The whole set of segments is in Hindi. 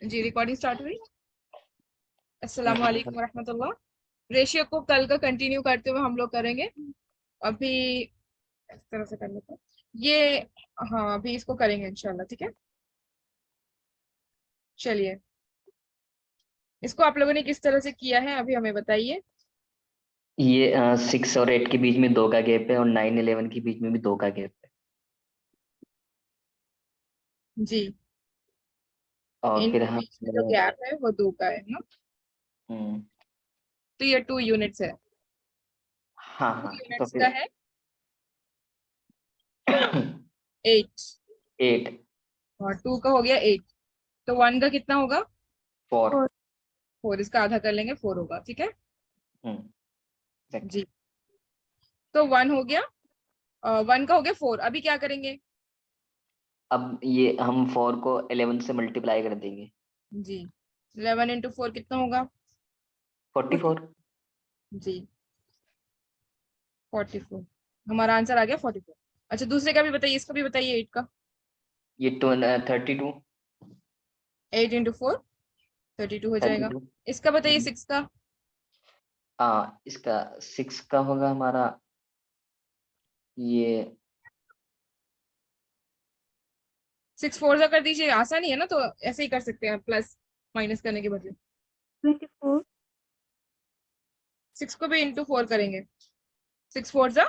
जी रिकॉर्डिंग स्टार्ट हुई। अस्सलाम वालेकुम रहमतुल्लाह। रेशियो को कल का कंटिन्यू करते हुए हम लोग करेंगे। अभी इस तरह से कर लेते हैं ये। हाँ अभी इसको करेंगे इंशाल्लाह, ठीक है। चलिए, इसको आप लोगों ने किस तरह से किया है अभी हमें बताइए। ये 6 और 8 के बीच में 2 का गैप है और 9 11 के बीच में भी 2 का गैप है। जी, और फिर इनके हम बीच में जो गैप है वो 2 का है ना। हम्म, तो ये 2 यूनिट्स है। हाँ 2 हाँ तो यूनिट्स का फिर है 8 8 और 2 का हो गया 8। तो 1 का कितना होगा? 4। 4, इसका आधा कर लेंगे 4 होगा, ठीक है। exact। जी, तो 1 हो गया। 1 का हो गया 4। अभी क्या करेंगे? अब ये हम 4 को 11 से मल्टीप्लाई कर देंगे। जी, 11 इंटू 4 कितना होगा? 44। जी 44, हमारा आंसर आ गया 44। अच्छा दूसरे का भी बताइए, इसका भी बताइए 8 का। ये 32। 8 इंटू 4 32 हो जाएगा। 32। इसका बताइए 6 का। इसका 6 का होगा हमारा ये 6 4 जा कर दीजिए, आसानी है ना, तो ऐसे ही कर सकते हैं प्लस माइनस करने के बदले। 24। 6 को भी इंटू 4 करेंगे। 6 4 जा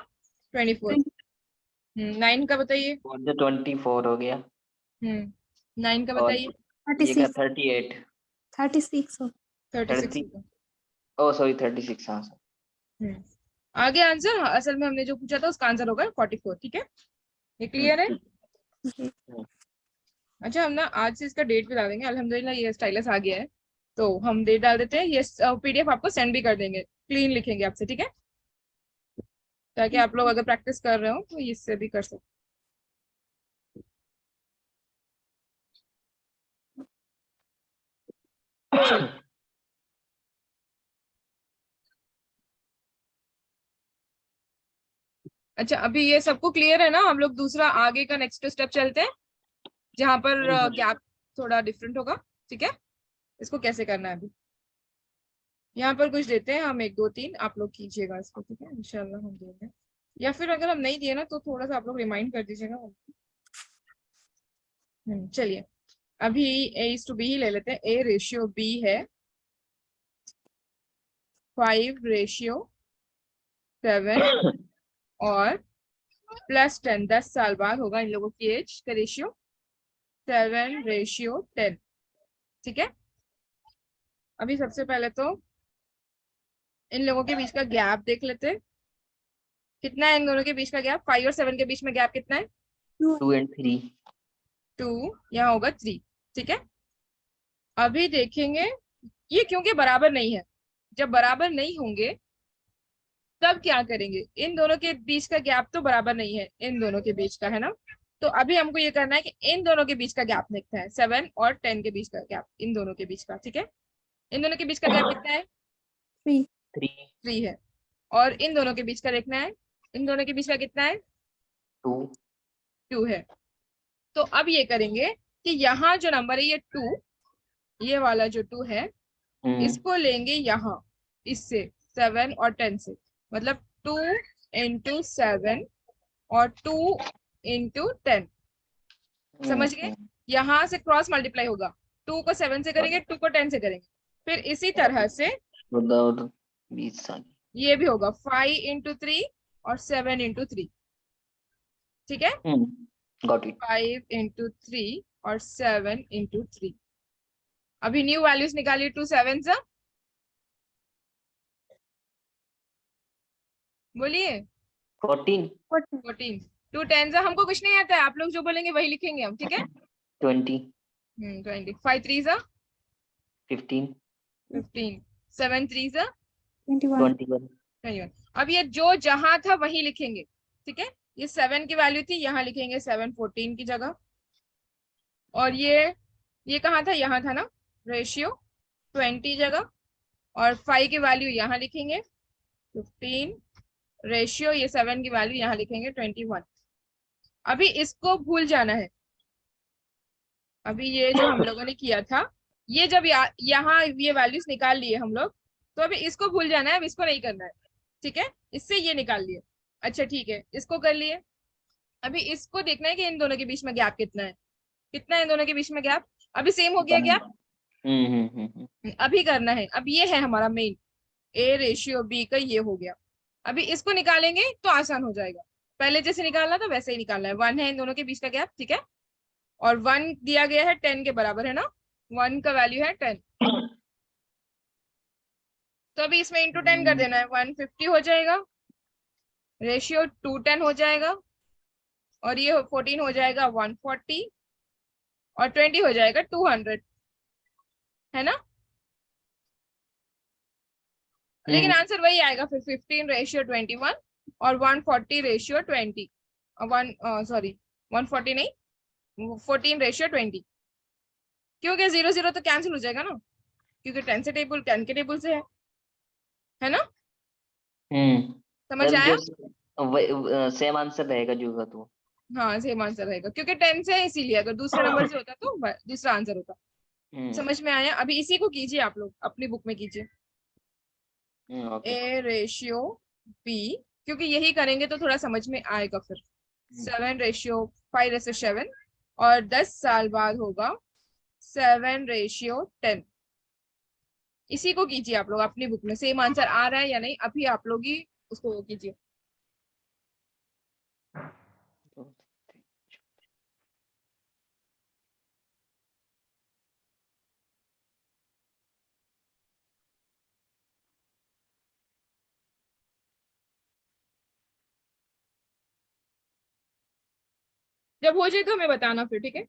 24। 9 का बताइए। 24 हो गया। 9 का और बताइए। ये का 36। 38। 36 हो। 36 30। होगा। ओ सॉरी 36। हाँ सर। हम्म आगे आंसर, हाँ, असल में हमने जो पूछा था उसका आंसर होगा 44, ठीक है। ये क्लियर है? ठीक। जी। अच्छा हम ना आज से इसका डेट भी डाल देंगे, अल्हम्दुलिल्लाह ये स्टाइलस आ गया है। तो हम डेट डाल देते हैं, ये पीडीएफ आपको सेंड भी कर देंगे, क्लीन लिखेंगे आपसे, ठीक है, ताकि आप लोग अगर प्रैक्टिस कर रहे हो तो इससे भी कर सकते। चलिए, अच्छा अभी ये सबको क्लियर है ना? हम लोग दूसरा आगे का नेक्स्ट स्टेप चलते हैं, जहां पर गैप थोड़ा डिफरेंट होगा, ठीक है। इसको कैसे करना है अभी, यहाँ पर कुछ देते हैं हम, 1 2 3, आप लोग कीजिएगा इसको, ठीक है, इंशाल्लाह हम देंगे। या फिर अगर हम नहीं दिए ना तो थोड़ा सा आप लोग रिमाइंड कर दीजिएगा। चलिए, अभी A:B ही ले लेते हैं। A रेशियो B है 5:7 और +10, 10 साल बाद होगा इन लोगों की एज का रेशियो 7:10, ठीक है। अभी सबसे पहले तो इन लोगों के बीच का गैप देख लेते हैं, कितना है इन दोनों के बीच का गैप? 5 और 7 के बीच में गैप कितना है? 2 और 3। 2, यहाँ होगा 3, ठीक है। अभी देखेंगे ये क्योंकि बराबर नहीं है, जब बराबर नहीं होंगे तब क्या करेंगे? इन दोनों के बीच का गैप तो बराबर नहीं है इन दोनों के बीच का, है ना। तो अभी हमको ये करना है कि इन दोनों के बीच का गैप देखना है, 7 और 10 के बीच का गैप, इन दोनों के बीच का, ठीक है। इन दोनों के बीच का गैप कितना है? 3। 3। 3 है। और इन दोनों के बीच का देखना है, इन दोनों के बीच का कितना है? 2। 2 है। तो अब ये करेंगे कि यहाँ जो नंबर है ये 2, ये वाला जो 2 है इसको लेंगे यहाँ, इससे 7 और 10 से, मतलब 2 इंटू 7 और 2 इंटू 10, समझ गए। यहाँ से क्रॉस मल्टीप्लाई होगा, 2 को 7 से करेंगे, 2 को 10 से करेंगे, फिर इसी तरह से 20 साल। ये भी होगा 5 इंटू 3 और 7 इंटू 3, ठीक है। Got it. 5 इंटू 3 और 7 इंटू 3। अभी न्यू वैल्यूज निकालिए, 2 7 सा बोलिए। 14। 14, 2 10 सा, हमको कुछ नहीं आता है, आप लोग जो बोलेंगे वही लिखेंगे हम, ठीक है। 20। 20, 5 3 सा 15। 15, 7 3 सा 21। 21। 21। अब ये जो जहां था वही लिखेंगे, ठीक है। ये 7 की वैल्यू थी, यहाँ लिखेंगे 7 14 की जगह। और ये कहाँ था? यहाँ था ना, रेशियो 20 जगह। और 5 की वैल्यू यहाँ लिखेंगे 15, रेशियो ये 7 की वैल्यू यहाँ लिखेंगे 21। अभी इसको भूल जाना है। अभी ये जो हम लोगों ने किया था ये जब यहाँ ये वैल्यूज निकाल लिए हम लोग, तो अभी इसको भूल जाना है, अब इसको नहीं करना है। ठीक है, इससे ये निकाल लिए। अच्छा ठीक है, इसको कर लिए। अभी इसको देखना है कि इन दोनों के बीच में गैप कितना है। कितना है इन दोनों के बीच में गैप? अभी सेम हो गया वन। क्या? हम्म। अभी करना है, अब ये है हमारा मेन, ए रेशियो बी का ये हो गया। अभी इसको निकालेंगे तो आसान हो जाएगा। पहले जैसे निकालना था वैसे ही निकालना है। 1 है इन दोनों के बीच का गैप, ठीक है। और 1 दिया गया है 10 के बराबर, है ना। 1 का वैल्यू है 10। तो अभी इसमें इंटू 10 कर देना है, 150 हो जाएगा। रेशियो 210 हो जाएगा। और ये 14 हो जाएगा 140। और 20 हो जाएगा 200, है ना। लेकिन आंसर वही आएगा फिर, 15 रेशियो 21 और 140 रेशियो 20। वन सॉरी 140 नहीं, 14 रेशियो 20। क्योंकि 0 0 तो कैंसिल हो जाएगा ना, क्योंकि 10 से टेबल 10 के टेबल से है ना। समझ तब आया? जो सेम आंसर रहेगा जो होगा तो। हाँ सेम आंसर रहेगा, क्योंकि 10 से है इसीलिए, अगर दूसरे नंबर से होता तो दूसरा आंसर होता। समझ में आया? अभी इसी को कीजिए आप लोग, अपनी बुक में कीजिए। ओके। ए रेशियो बी, क्योंकि यही करेंगे तो थोड़ा समझ में आएगा फिर। 7 रेशियो 5:7, और 10 साल बाद होगा 7 रेशियो 10। इसी को कीजिए आप लोग अपनी बुक में। सेम आंसर आ रहा है या नहीं, अभी आप लोग ही उसको कीजिए। जब हो जाए तो हमें बताना फिर, ठीक है।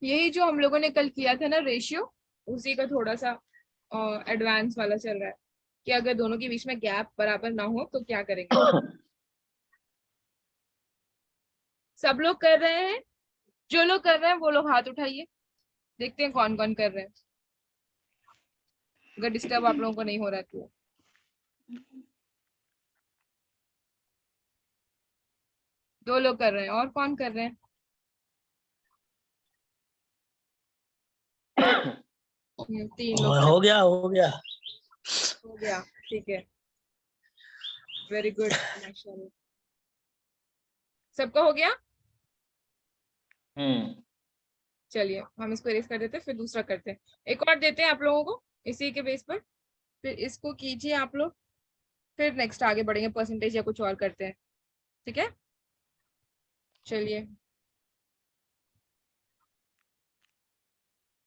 यही जो हम लोगों ने कल किया था ना रेशियो, उसी का थोड़ा सा एडवांस वाला चल रहा है, कि अगर दोनों के बीच में गैप बराबर ना हो तो क्या करेंगे। सब लोग कर रहे हैं? जो लोग कर रहे हैं वो लोग हाथ उठाइए, देखते हैं कौन कौन कर रहे हैं, अगर डिस्टर्ब आप लोगों को नहीं हो रहा है तो। दो लोग कर रहे हैं, और कौन कर रहे हैं? तीन लोग कर हो रहे गया हो गया। हैं। हो गया, ठीक है, वेरी गुड, माशाल्लाह। सबका हो गया। चलिए हम इसको इरेज कर देते हैं, फिर दूसरा करते हैं। एक और देते हैं आप लोगों को इसी के बेस पर, फिर इसको कीजिए आप लोग, फिर नेक्स्ट आगे बढ़ेंगे, परसेंटेज या कुछ और करते हैं, ठीक है। चलिए,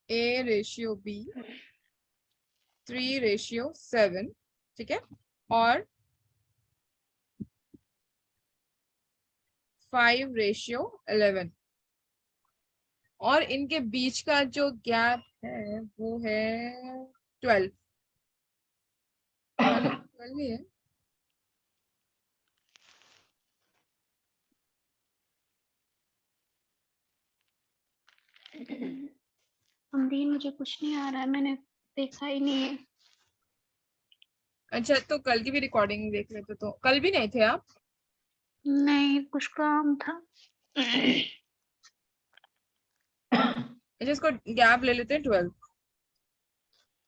ए रेशियो बी 3 रेशियो 7, ठीक है, और 5 रेशियो 11, और इनके बीच का जो गैप है वो है 12, है ना, 12 ही है। अमरीन, मुझे कुछ नहीं आ रहा है, मैंने देखा ही नहीं है। अच्छा तो कल की भी रिकॉर्डिंग देख लेते, तो कल भी नहीं थे आप? नहीं, कुछ काम था। अच्छा इसको गैप ले लेते हैं 12,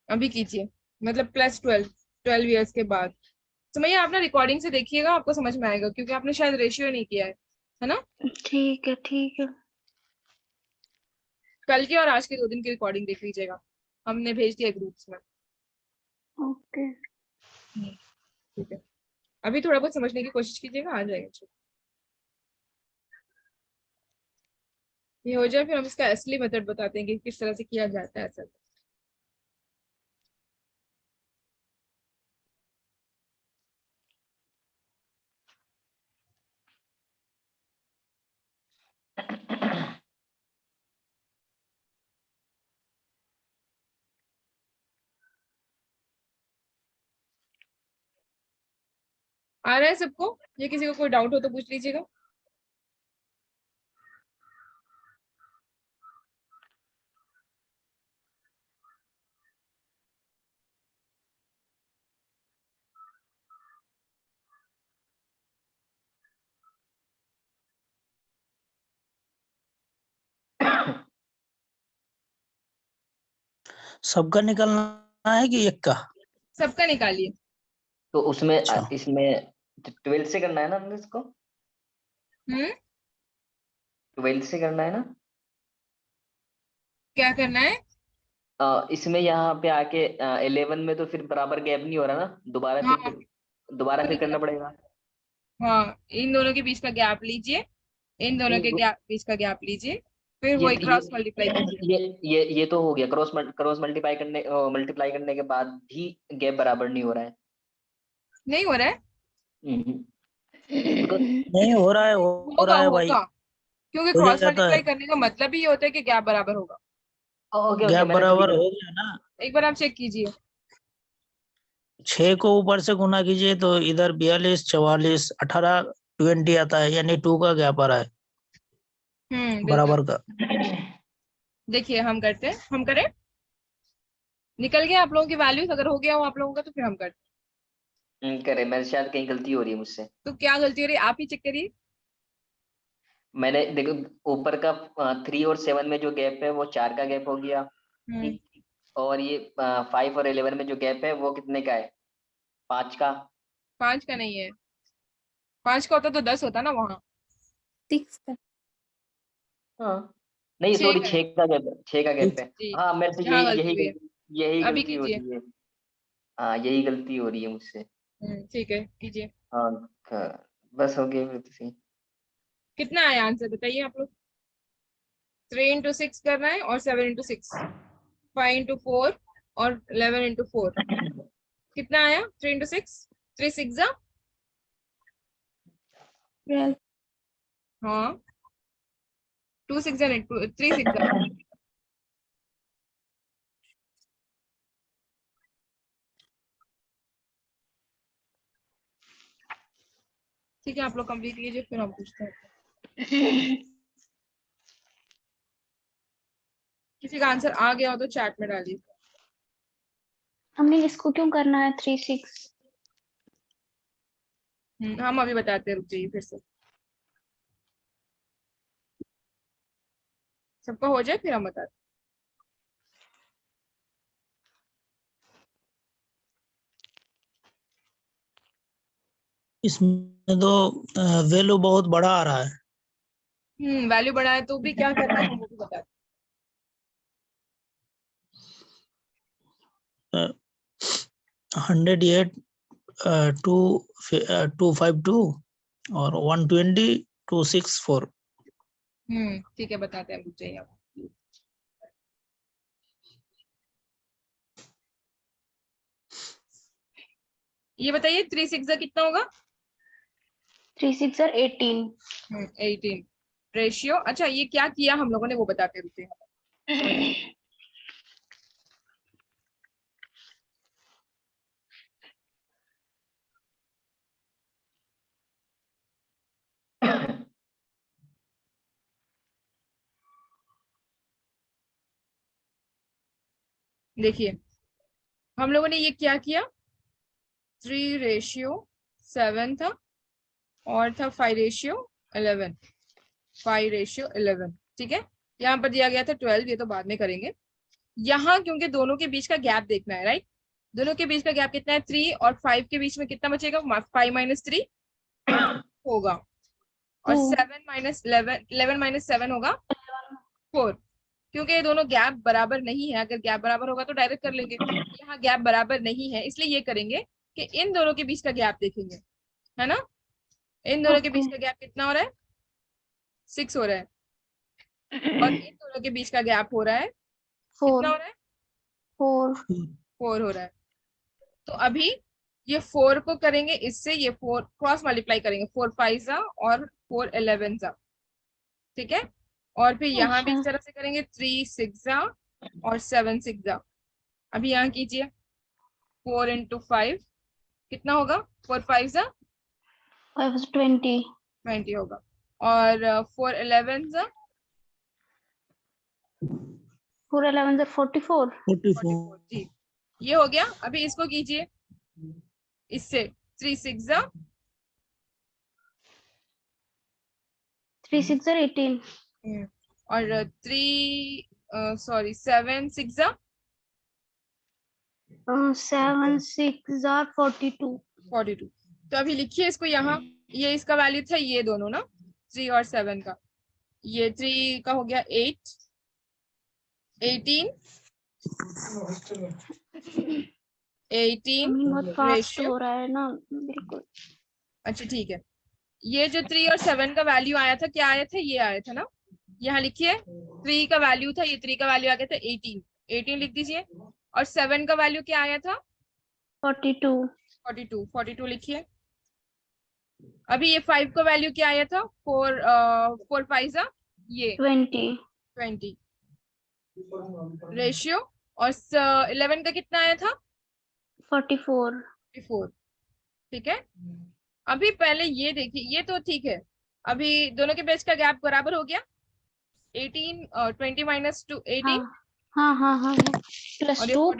अभी कीजिए, मतलब +12, 12 ईयर्स के बाद। समझिए, आप ना रिकॉर्डिंग से देखिएगा, आपको समझ में आएगा, क्योंकि आपने शायद रेशियो नहीं किया है ना। ठीक है ठीक है। कल की और आज के 2 दिन की रिकॉर्डिंग देख लीजिएगा, हमने भेज दिया ग्रुप्स में। ओके। ठीक है, अभी थोड़ा बहुत समझने की कोशिश कीजिएगा, आ जाएगा। ये हो जाए फिर हम इसका असली मेथड बताते हैं कि किस तरह से किया जाता है ऐसा। आ रहा है सबको? ये किसी को कोई डाउट हो तो पूछ लीजिएगा। सबका निकालना है कि एक का? सबका निकालिए। तो उसमें अच्छा। इसमें 12 से करना है ना हमने इसको? 12 से करना है ना? क्या करना है? इसमें यहाँ पे आके 11 में तो फिर बराबर गैप नहीं हो रहा ना, हाँ दोबारा फिर करना तो पड़ेगा। हाँ, इन दोनों के बीच का गैप लीजिए, इन दोनों के नहीं, गैप बीच का गैप लीजिए, फिर ये वही ये क्रॉस मल्टीप्लाई कीजिए। ये तो हो गया। क्रॉस मल्टीप्लाई करने के बाद भी गैप बराबर नहीं हो रहा है। नहीं हो रहा है? हम्म। नहीं हो रहा है, हो होगा रहा है भाई, होगा, क्योंकि हो क्रॉस जाता है। मल्टीप्लाई करने का मतलब ही ये होता है कि गैप बराबर होगा। ओके ओके, गैप मैंने गलती बराबर कर। हो गया ना। एक बार आप चेक कीजिए। 6 को ऊपर से गुना कीजिए तो इधर 42, 44, 18, 20 आता है, यानी 2 का गैप आ रहा है बिल्कुल। बराबर का। देखिए हम करते हैं, हम करें। निकल गया आप लोगों की वैल्यूज? अगर हो गया हो आप लोगों का तो फिर हम करते करे, मेरे शायद कहीं गलती हो रही है मुझसे। हैं। तो क्या गलती हो रही है आप ही चेक करिए। मैंने देखो, ऊपर का 3 और 7 में जो गैप है वो 4 का गैप हो गया। हम्म ठीक। और ये 5 और 11 में जो गैप है वो कितने का है? 5 का। 5 का नहीं है, 5 का होता तो 10 होता ना वहाँ। 6 का। हाँ, नहीं 6 सॉरी, का है 6 का गैप है, 6 का गैप है। जी। हाँ, मेरे से यहाँ यही गलती यही हुई है, गलती यही अभी गलती हो कीजिए। रही है। हाँ, यही गलती हो रही है मुझसे। ठीक है, कीजिए। हाँ, बस हो गया फिर तो सही। कितना आया आंसर बताइए आप लोग। 3 इंटू 6 करना है और 7 इंटू 6, 5 इंटू 4 और 11 इंटू 4। कितना आया? 3 इंटू 6, 3 6 जा। 12। हाँ, 2 6 जा, 3 6 जा। ठीक है, आप लोग कंप्लीट कीजिए, फिर हम पूछते हैं। किसी का आंसर आ गया हो तो चैट में डालिए। हमने इसको क्यों करना है 3 6? हम अभी बताते हैं, रुक जाइए फिर से। सबका हो जाए फिर हम बताते इसमें तो वैल्यू बहुत बड़ा आ रहा है। हैं। वैल्यू बढ़ा है तो भी क्या करना है हम वो भी बताते 108, 252 और 120, 264। हैं। ठीक है, बताते हैं, रुक जाइए आप। ये बताइए 3 6 जा कितना होगा? 3 6 are 18। 18। रेशियो, अच्छा ये क्या किया हम लोगों ने वो बताते रुकते हैं। देखिए हम लोगों ने ये क्या किया, 3:7 था और था 5:11, 5:11। ठीक है, यहाँ पर दिया गया था 12, ये तो बाद में करेंगे। यहाँ क्योंकि दोनों के बीच का गैप देखना है, राइट? दोनों के बीच का गैप कितना है? 3 और 5 के बीच में कितना बचेगा? 5 माइनस 3 होगा, और 2। 7 माइनस 11, 11 माइनस 7 होगा 4। क्योंकि ये दोनों गैप बराबर नहीं है, अगर गैप बराबर होगा तो डायरेक्ट कर लेंगे। यहाँ गैप बराबर नहीं है, इसलिए ये करेंगे कि इन दोनों के बीच का गैप देखेंगे, है ना? इन दोनों के ओके। बीच का गैप कितना हो रहा है? 6 हो रहा है। और इन दोनों के बीच का गैप हो रहा है, कितना 4 हो रहा है? 4। 4 हो रहा है। तो अभी ये 4 को करेंगे इससे, ये 4 क्रॉस मल्टीप्लाई करेंगे, 4 5 जा और 4 11 जा। ठीक है, और फिर यहाँ भी अच्छा। इस तरह से करेंगे, 3 6 जा और 7 6 जा। अभी यहाँ कीजिए, 4 इंटू 5 कितना होगा? 4 5 जा 5 was 20। 20 होगा, और 4 11 जा 4 11 are 44। 44 जी। ये हो गया। अभी इसको कीजिए इससे, 3 6 जा 3 6 are 18। और 3 सॉरी 7 6 जा 7 6 are 42. 42। तो अभी लिखिए इसको यहाँ, ये इसका वैल्यू था ये दोनों ना, 3 और 7 का। ये 3 का हो गया 8, 18 मम्मी बहुत फास्ट रेशियो। हो रहा है ना बिल्कुल। अच्छा ठीक है, ये जो 3 और 7 का वैल्यू आया था, क्या आया था, ये आया था ना, यहाँ लिखिए 3 का वैल्यू था, ये 3 का वैल्यू आ गया था 18, 18 लिख दीजिए। और 7 का वैल्यू क्या आया था, 42। 42, 42 लिखिए। अभी ये 5 का वैल्यू क्या आया था, 4 4 5 ये 20। 20 रेशियो। और 11 का कितना आया था, 44। 44। ठीक है, अभी पहले ये देखिए, ये तो ठीक है, अभी दोनों के बीच का गैप बराबर हो गया, 18 20 माइनस 2 18, हाँ हाँ हाँ हाँ प्लस और ये 2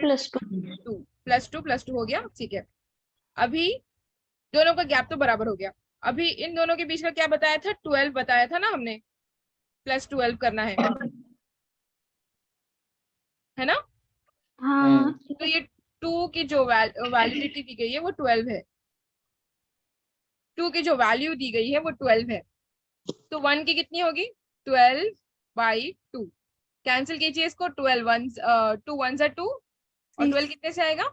2 प्लस 2 हो गया। ठीक है, अभी दोनों का गैप तो बराबर हो गया। अभी इन दोनों के बीच का क्या बताया था, 12 बताया था ना हमने, प्लस 12 करना है ना। हाँ तो ये 2 की जो वैलिडिटी दी गई है वो 12 है, 2 की जो वैल्यू दी गई है वो 12 है। तो 1 की कितनी होगी, 12/2। कैंसिल कीजिए इसको, 12 1 2 1 2, और 12 कितने से आएगा,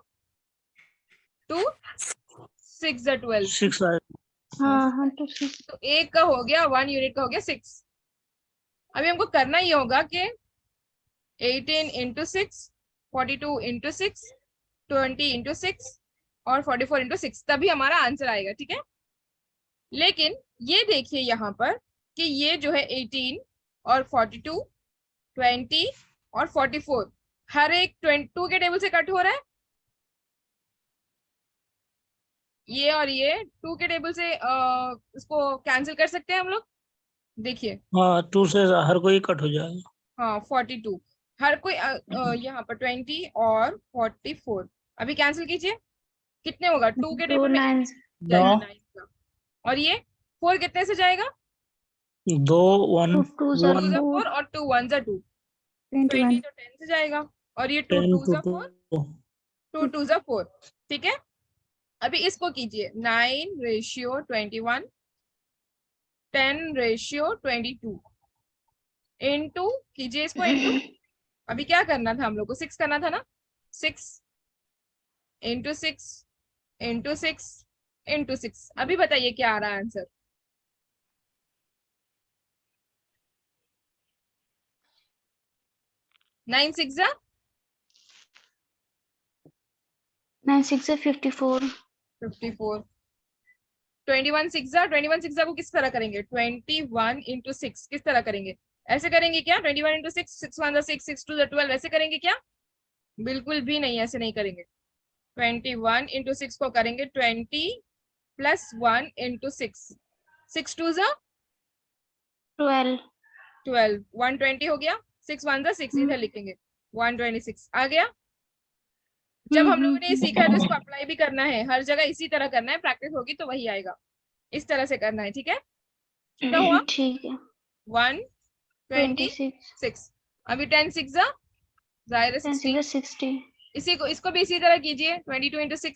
2 6 12। 6 हाँ हाँ तो एक का हो गया, 1 यूनिट का हो गया 6। अभी हमको करना ये होगा कि 18 इंटू 6, 42 इंटू 6, 20 इंटू 6 और 44 इंटू 6, तभी हमारा आंसर आएगा। ठीक है, लेकिन ये देखिए यहाँ पर कि ये जो है 18 और 42, 20 और 44 हर एक 22 के टेबल से कट हो रहा है, ये और ये 2 के टेबल से इसको कैंसिल कर सकते हैं हम लोग। देखिए हाँ 2 से हर कोई कट हो जाएगा। हाँ 42 हर कोई यहाँ पर 20 और 44 अभी कैंसिल कीजिए, कितने होगा, 2 के 2 टेबल में 9 जाएगा 9 9 का, और ये 4 कितने से जाएगा, 2 1 2 2 1 4 और 2 1 2, 20 तो 10 से जाएगा, और ये 2 10 2 to 4, 2 2 2 4। ठीक है, अभी इसको कीजिए 9/21, 10/22 इनटू कीजिए इसको इनटू, अभी क्या करना था हम लोग को, 6 करना था ना, 6 इंटू 6 इंटू 6 इंटू 6। अभी बताइए क्या आ रहा है आंसर, 9 6 9 6 54। 54, 21 6 को किस तरह करेंगे, 21 इंटू 6 किस तरह करेंगे, ऐसे करेंगे क्या, 21 इंटू 6, 6 1 6 6 2 12, ऐसे करेंगे क्या, बिल्कुल भी नहीं, ऐसे नहीं करेंगे। 21 इंटू 6 को करेंगे 20 प्लस 1 इंटू 6, 6 2 12। 12, 120 हो गया, 6 1 6 इधर लिखेंगे, 126 आ गया। जब हम लोगों ने ये सीखा है तो इसको अप्लाई भी करना है, हर जगह इसी तरह करना है, प्रैक्टिस होगी तो वही आएगा, इस तरह से करना है। ठीक है, कितना हुआ, ठीक है 126। अभी 10 6 जाहिर है 10 16, 6 60 इसी को इसको भी इसी तरह कीजिए, 22 इंटू 6,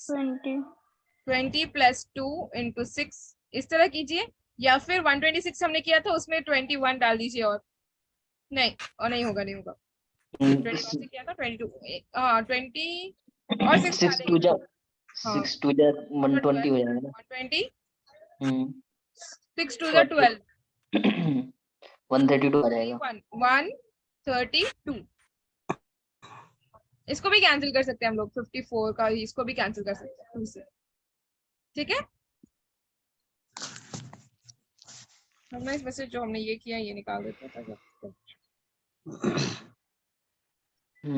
20 20 प्लस 2 इंटू 6, इस तरह कीजिए, या फिर 126 हमने किया था उसमें 21 डाल दीजिए, और नहीं, और नहीं होगा, नहीं होगा, 21 से किया था 22, हाँ 20 और 6 6 2 जा हाँ 6 2 जा 120 हो जाएगा ना। 120, 6 2 12, 132 आ जाएगा। 132, इसको भी कैंसिल कर सकते हैं हम लोग, 54 का इसको भी कैंसिल कर सकते हैं 2 से। ठीक है, हम इसमें से जो हमने ये किया ये निकाल देते हैं,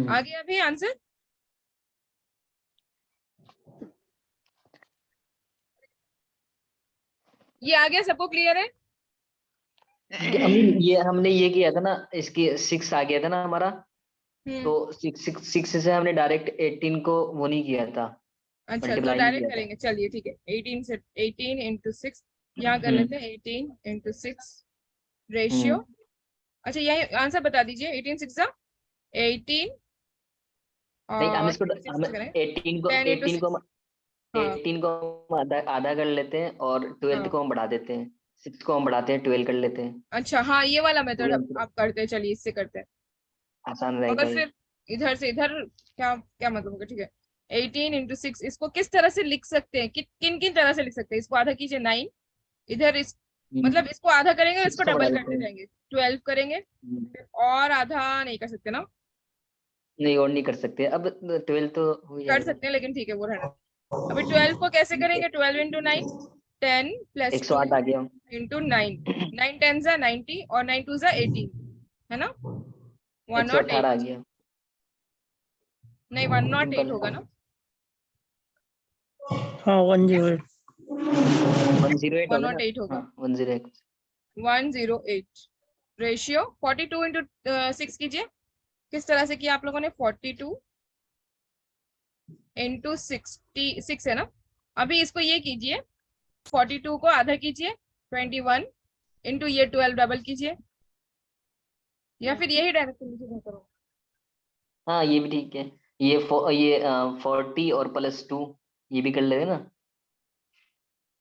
आ गया अभी आंसर, ये आ गया, सबको क्लियर है। ये हमने ये किया था ना, इसकी 6 आ गया था ना हमारा, तो 6 से हमने डायरेक्ट 18 को वो नहीं किया था, अच्छा तो मल्टीप्लाई नहीं डायरेक्ट किया था। करेंगे, चलिए ठीक है, 18 से 18 इंटू 6 यहाँ कर लेते हैं, 18 इंटू 6 रेशियो। अच्छा यही आंसर बता दीजिए, 18 6 18 नहीं, हम इसको 26 हम से करें 18 को 10 into 18 को 6। हाँ 18 को हम आधा कर लेते हैं और 12 हाँ को हम बढ़ा देते हैं, 6 को हम बढ़ाते हैं 12 कर लेते हैं। अच्छा, हाँ ये वाला तो मेथड ये आंसर आप करते हैं, चलिए इससे करते हैं। आसान रहेगा मगर ये। फिर इधर से इधर क्या क्या मतलब होगा, ठीक है। 18 into 6 इसको किस तरह से लिख सकते हैं, किन किन तरह से लिख सकते हैं? इसको आधा कीजिए 9, इधर इस मतलब इसको आधा करेंगे और 6 इसको को बढ़ा डबल देते करते हैं। जाएंगे, 12 करेंगे। फिर और आधा नहीं कर सकते ना? नहीं, और नहीं कर सकते अब, 12 तो हो कर जाएगा। सकते हैं लेकिन ठीक है वो रहने दो। अभी 12 को कैसे करेंगे? 12 into 9, 10 + 2 108 आ गया। into 9, 9 10 जा 90 और 9 2 जा 18, है ना? 118 आ 108, गया। नहीं 108 सिंपल होगा है। ना? हाँ 108। 108 होगा ना? 108 होगा। हाँ 108। 108 रेशियो 42 into 6 कीजिए। किस तरह से किया आप लोगों ने? 42 into 66 है ना? अभी इसको ये कीजिए, 42 को आधा कीजिए 21 into ये 12 डबल कीजिए, या फिर यही डायरेक्ट लीजिए करो। हाँ ये भी ठीक है। ये 40 और +2 ये भी कर लेंगे ना।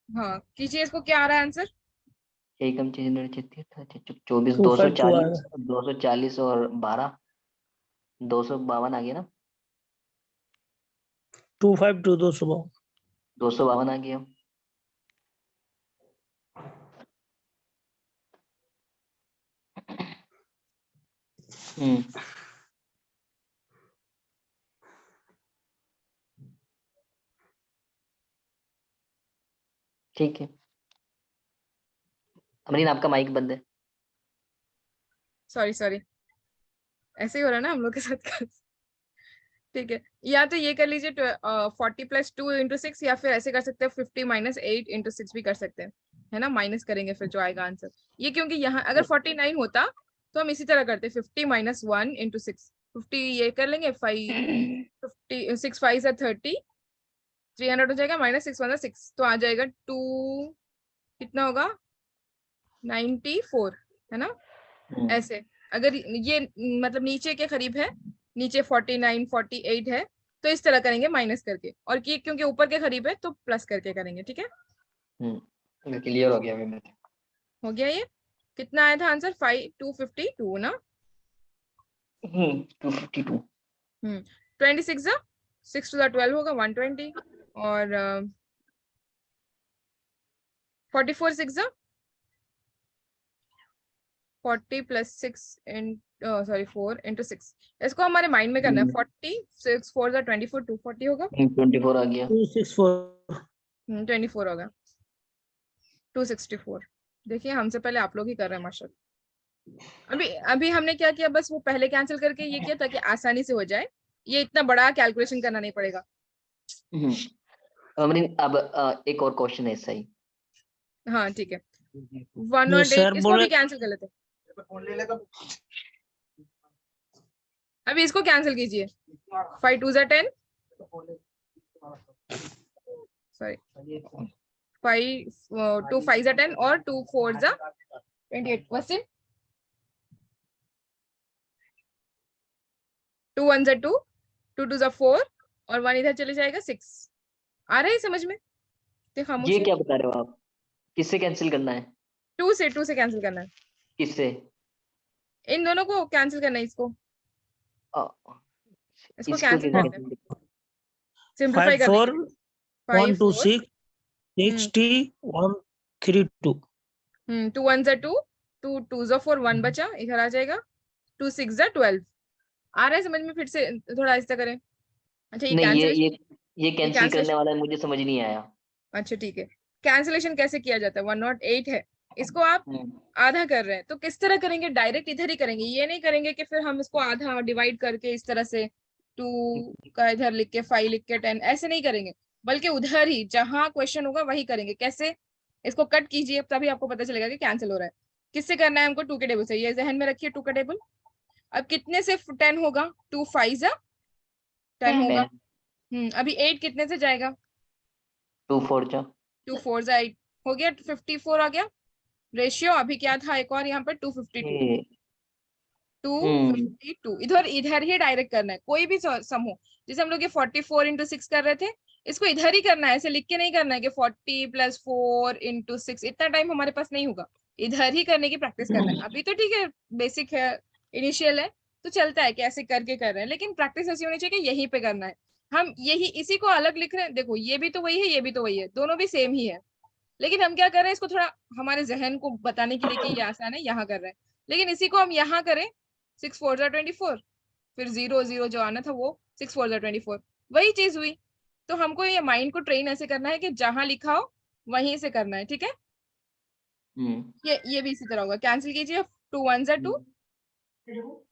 हाँ कीजिए, इसको क्या आ रहा है आंसर? एकम 24, 252 आएगा। 240 और 12, 252 आ गया ना? 252 252। 252 आ गया। हम्म। ठीक है। अमरीन आपका माइक बंद है। सॉरी सॉरी, ऐसे ही हो रहा है ना हम लोग के साथ। ठीक है, या तो ये कर लीजिए 40 + 2 into 6, या फिर ऐसे कर सकते हैं 50 - 8 into 6 भी कर सकते हैं, है ना? माइनस करेंगे फिर जो आएगा आंसर। ये क्योंकि यहाँ अगर 49 होता तो हम इसी तरह करते, 50 - 1 into 6, 50 ये कर लेंगे 50 6 5 से 30, 300 हो जाएगा, -6 1 6 तो आ जाएगा 2, कितना होगा 94, है ना? ऐसे अगर ये मतलब नीचे के करीब है, नीचे 49 48 है, तो इस तरह करेंगे माइनस करके, और ये क्योंकि ऊपर के करीब है तो प्लस करके करेंगे, ठीक है? क्लियर हो गया अभी मैं। हो गया ये? कितना आया था आंसर? 252 ना? 252। 26 जा 6 to the 12 होगा 120, और 44 6 जा 40 + 6 इन सॉरी 4 into 6, इसको हमारे माइंड में करना है। 40 6 4 जा 24, 240 होगा। 24 आ गया। 264। 24 होगा, 264। देखिए हमसे पहले आप लोग ही कर रहे हैं माशाल्लाह। अभी अभी हमने क्या किया, बस वो पहले कैंसिल करके ये किया ताकि आसानी से हो जाए, ये इतना बड़ा कैलकुलेशन करना नहीं पड़ेगा। अमरीन अब एक और क्वेश्चन है ऐसा ही। हाँ ठीक है, ये 108 सर इसको बोले भी कैंसिल कर लेते हैं। अभी इसको कैंसिल कीजिए, 5 2 जा 10, सॉरी 5 2 5 जा 10 और 2 4 जा 28, वसीम 2 1 जा 2, 2 2 जा 4 और 1 इधर चले जाएगा 6। आ रहा है समझ में? ये खामोश है। क्या बता रहे हो आप? किससे कैंसिल करना है? 2 से कैंसिल करना है, किससे? इन दोनों को कैंसिल करना है, इसको अ, इसको इसको कैंसिल कैसे करते हैं, कैंसिल? सिंपलीफाई 5 कर देंगे। 4 1 5 2 4 6 60 1 3 2। 2 1 जा 2, 2 2 जा 4, 1 बचा इधर आ जाएगा, 2 6 जा 12। आ रहा है समझ में? फिर से थोड़ा ऐसा करें। अच्छा ये नहीं, कैंसिलेशन, ये ये कैंसिल करने कैंसिलेशन, वाला मुझे समझ नहीं आया। अच्छा ठीक है, कैंसिलेशन कैसे किया जाता है? 108 है, इसको आप हम्म, आधा कर रहे हैं तो किस तरह करेंगे? डायरेक्ट इधर ही करेंगे, ये नहीं करेंगे कि फिर हम इसको आधा डिवाइड करके इस तरह से 2 का इधर लिख के 5 लिख के 10, ऐसे नहीं करेंगे, बल्कि उधर ही जहां क्वेश्चन होगा वही करेंगे। कैसे? इसको कट कीजिए तभी आपको पता चलेगा कि कैंसिल हो रहा है। किससे करना है हमको? 2 के टेबल से, ये जहन में रखिए 2 का टेबल। अब कितने से 10 होगा? 2 5 जा 10 होगा। 10 अभी 8 कितने से जाएगा? 2 4 जा 2 4 जा 8 हो गया, 54 आ गया रेशियो। अभी क्या था एक और यहाँ पर? 252, 252। इधर इधर ही डायरेक्ट करना है, कोई भी सम हो। जैसे हम लोग ये 44 इंटू 6 कर रहे थे, इसको इधर ही करना है, ऐसे लिख के नहीं करना है कि 40 + 4 इंटू 6। इतना टाइम हमारे पास नहीं होगा, इधर ही करने की प्रैक्टिस करना है। अभी तो ठीक है, बेसिक है, इनिशियल है, तो चलता है कि ऐसे करके कर रहे हैं, लेकिन प्रैक्टिस ऐसी होनी चाहिए कि यहीं पे करना है। हम यही इसी को अलग लिख रहे हैं, देखो ये भी तो वही है, ये भी तो वही है, दोनों भी सेम ही है, लेकिन हम क्या कर रहे हैं, इसको थोड़ा हमारे जहन को बताने के लिए कि ये आसान है, यहाँ कर रहे हैं। लेकिन इसी को हम यहाँ करें, 6 4 जा 24, फिर 0 0 जो आना था वो 6 4 जा 24, वही चीज हुई। तो हमको ये माइंड को ट्रेन ऐसे करना है कि जहां लिखा हो वहीं से करना है, ठीक है। ये भी इसी तरह होगा, कैंसिल कीजिए, 2 1 जा 2,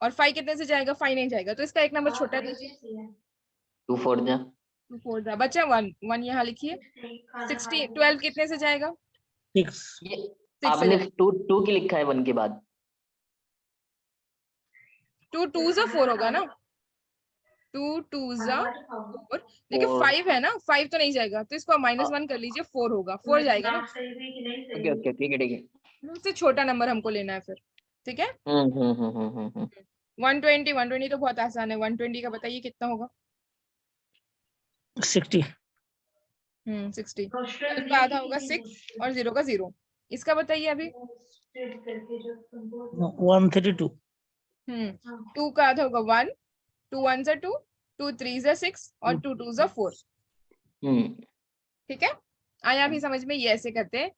और 5 कितने से जाएगा, 5 नहीं जाएगा, तो इसका एक नंबर छोटा दीजिए। 2 4 जा 2 4 जा बचा 1 1, यहाँ लिखिए। 16 12 कितने से जाएगा, 6 ये 6 से आपने जाएगा। 2 की लिखा है 1 के बाद। 2 2 जा 4 होगा ना, 2 2 जा 4। देखिए 5 है ना, 5 तो नहीं जाएगा, तो इसको -1 कर लीजिए, 4 होगा, 4 जाएगा ना। ओके ओके ठीक है ठीक है। उससे छोटा नंबर हमको लेना है फिर, ठीक है। 120 120 तो बहुत आसान है, 120 का बताइए कितना होगा। 60 60। का आधा होगा 6 और 0 का 0, इसका बताइए अभी। 132 2 का आधा होगा 1, 2 1 जा 2, 2 3 जा 6 और 2 2 जा 4, ठीक है। आया अभी समझ में, ये ऐसे करते हैं,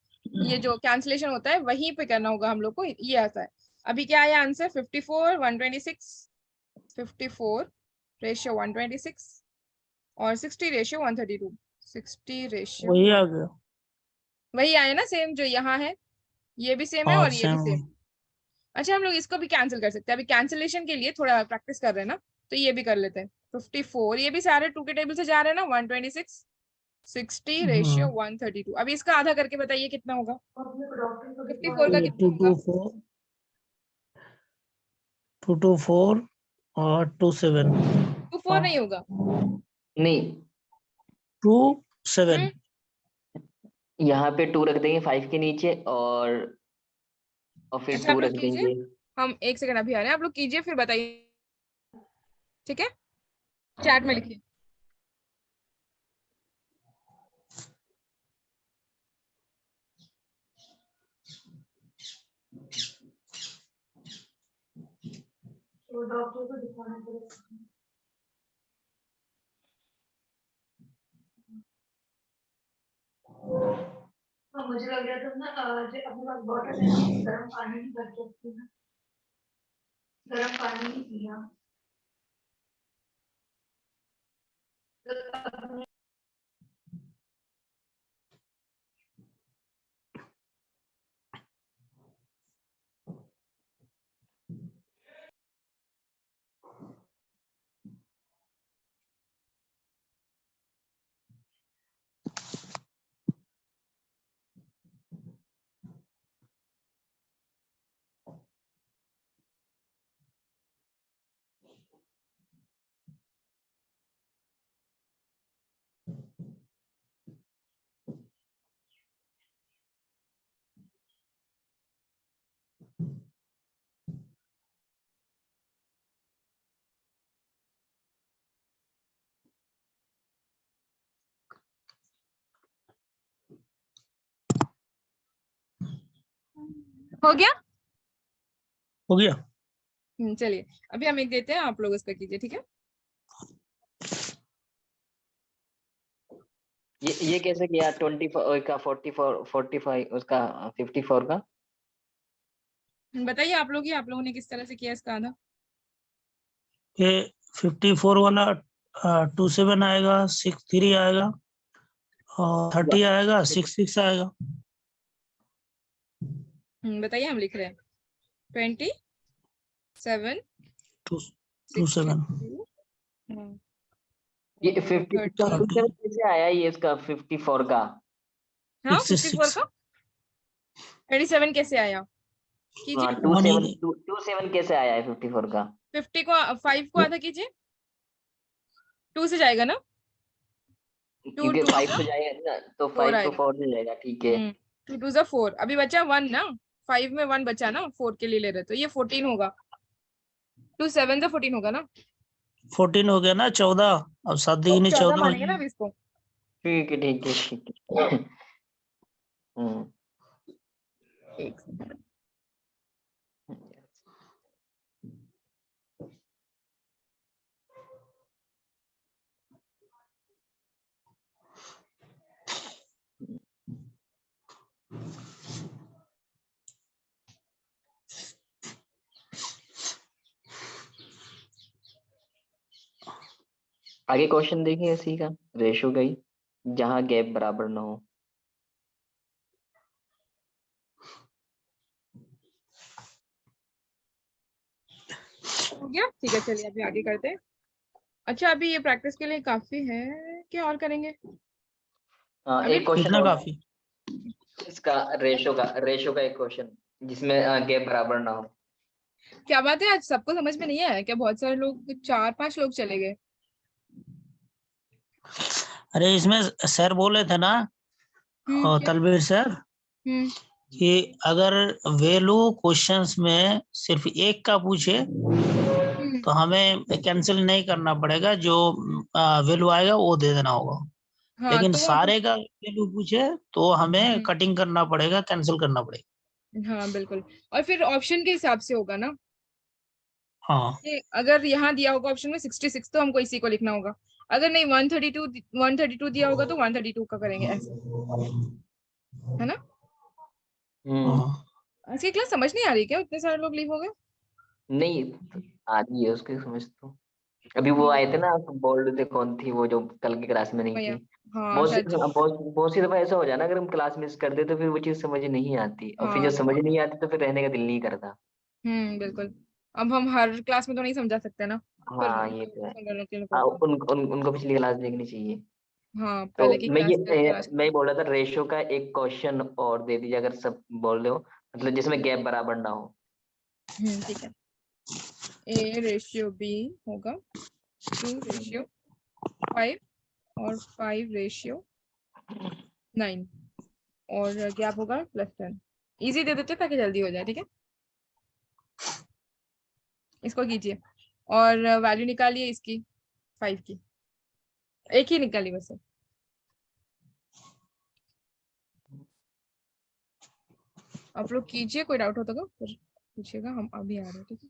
ये जो कैंसिलेशन होता है वहीं पे करना होगा हम लोग को, ये आता है। अभी क्या आया आंसर, 54 126, 54 रेशियो 126 और 60 रेशियो 132। 60 रेशियो वही आ गया। वही आया ना, सेम जो यहाँ है, ये भी सेम है हाँ और ये भी सेम। सेम। अच्छा, हम लोग इसको भी कैंसिल कर सकते हैं, अभी कैंसिलेशन के लिए थोड़ा प्रैक्टिस कर रहे हैं ना, तो ये भी कर लेते हैं। 54 ये भी सारे 2 के टेबल से जा रहे हैं ना, 126 60 रेशियो 132। अभी इसका आधा करके बताइए कितना होगा, 54 का कितना होगा। 224 और 27 24 नहीं होगा, नहीं 27 यहाँ पे 2 रख देंगे 5 के नीचे, और फिर अच्छा 2 आप लोग रख कीजिए, देंगे। हम एक सेकंड अभी आ रहे हैं, आप लोग कीजिए फिर बताइए, ठीक है, चैट में लिखिए। डॉक्टर को दिखाना पड़ेगा। मुझे लग रहा था ना, अपने पास बॉटल है, गर्म पानी नहीं भर के रखती ना, गर्म पानी नहीं पिया। हो गया, हो गया। चलिए अभी हम एक देते हैं, आप लोग इसका कीजिए, ठीक है। ये कैसे किया, 24 का 44 45 उसका 54 का। बताइए आप लोग ही, आप लोगों ने किस तरह से किया इसका आधा। ये 54 वाला 27 आएगा, 63 आएगा और 30 आएगा, 66 आएगा। बताइए, हम लिख रहे हैं 27 27 ये 57 कैसे आया, ये इसका 54 का। हाँ 54 का 27 कैसे आया, कीजिए। 27 कैसे आया है 54 का। 50 को 5 को आधा कीजिए, 2 से जाएगा ना, क्योंकि 5 तो जाएगा ना, तो 5 तो 4 से जाएगा, ठीक है। 2 2 4, अभी बचा 1 ना, 5 में 1 बचा ना, 4 के लिए ले रहे तो ये 14 होगा। 2 7 से 14 होगा ना? 14 हो गया ना, 14। अब 7 दूनी 14 14 हो मानेंगे ना जाएगी। अब इसको। ठीक है ठीक है ठीक है। हम्म। एक सेकंड। आगे क्वेश्चन देखिए इसी का, रेशो का ही, जहाँ गैप बराबर ना हो। हो गया, ठीक है, चलिए अभी आगे करते हैं। अच्छा, अभी ये प्रैक्टिस के लिए काफी है, क्या और करेंगे? अभी एक क्वेश्चन कितना और काफी? इसका, रेशो का एक क्वेश्चन जिसमें गैप बराबर ना हो। क्या बात है, आज सबको समझ में नहीं आया क्या? बहुत सारे लोग, 4 5 लोग चले गए। अरे इसमें सर बोले थे ना, क्या? तलबीर सर, हम्म कि अगर वैल्यू क्वेश्चंस में सिर्फ एक का पूछे हम्म तो हमें कैंसिल नहीं करना पड़ेगा, जो वैल्यू आएगा वो दे देना होगा। हाँ, लेकिन तो वो तो सारे का वैल्यू पूछे तो हमें हम्म, कटिंग करना पड़ेगा, कैंसिल करना पड़ेगा। हाँ बिल्कुल। और फिर ऑप्शन के हिसाब से होगा ना, हाँ कि अगर यहाँ दिया होगा ऑप्शन में 66, तो हमको इसी को लिखना होगा। अगर नहीं 132 दिया होगा तो 132 का करेंगे, ऐसे, है ना? हम्म। हाँ इसकी क्लास समझ नहीं आ रही क्या? इतने सारे लोग लीव हो गए। नहीं, आदि है उसकी समझ तो। अभी वो ठीक आए है, थे ना, बोल्ड थे, कौन थी वो जो कल की क्लास में नहीं भैया। थी। हाँ बहुत सी शायद बहुत सी दफा ऐसा हो जाए ना, अगर हम क्लास मिस कर दे तो फिर वो चीज समझ नहीं आती, और फिर हाँ, जब समझ नहीं आती तो फिर रहने का दिल नहीं करता। बिल्कुल। अब हम हर क्लास में तो नहीं समझा सकते ना, फिर हाँ ये तो है। सुन लेने को हाँ, होगा। उनको पिछली क्लास देखनी चाहिए। हाँ, तो पहले की क्लास टेस्ट क्लास। मैं ये बोल रहा था, रेशो का एक क्वेश्चन और दे दीजिए अगर सब बोल रहे हो, मतलब जिसमें गैप बराबर ना हो। ठीक है। A रेशियो B होगा 2:5 और 5:9, और गैप होगा +10। इजी दे देते ताकि जल्दी हो जाए, ठीक है? इसको कीजिए और वैल्यू निकालिए इसकी, 5 की। एक ही निकाली वैसे। आप लोग कीजिए, कोई डाउट हो तो फिर पूछिएगा, हम अभी आ रहे हैं, ठीक है?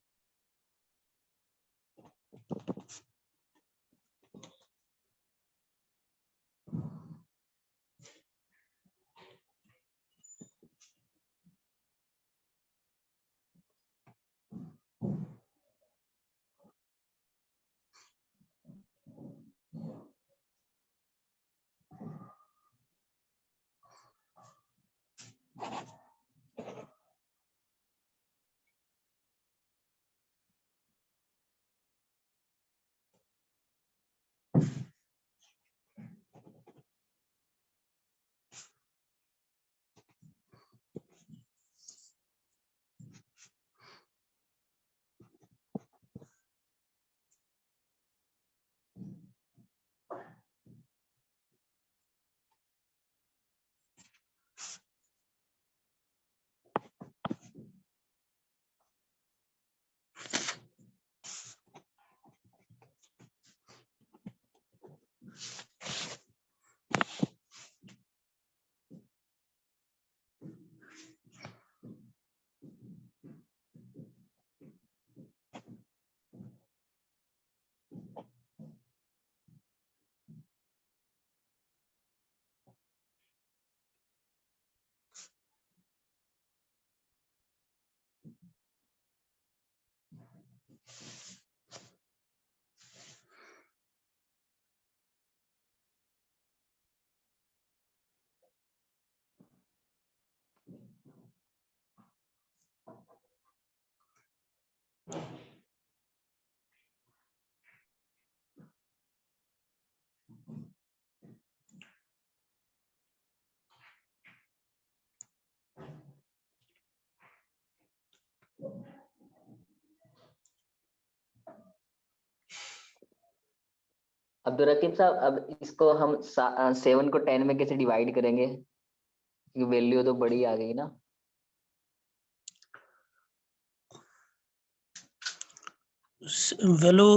अब्दुल रकीब साहब, अब इसको हम 7 को 10 में कैसे डिवाइड करेंगे, क्योंकि वैल्यू तो बड़ी आ गई ना। वैल्यू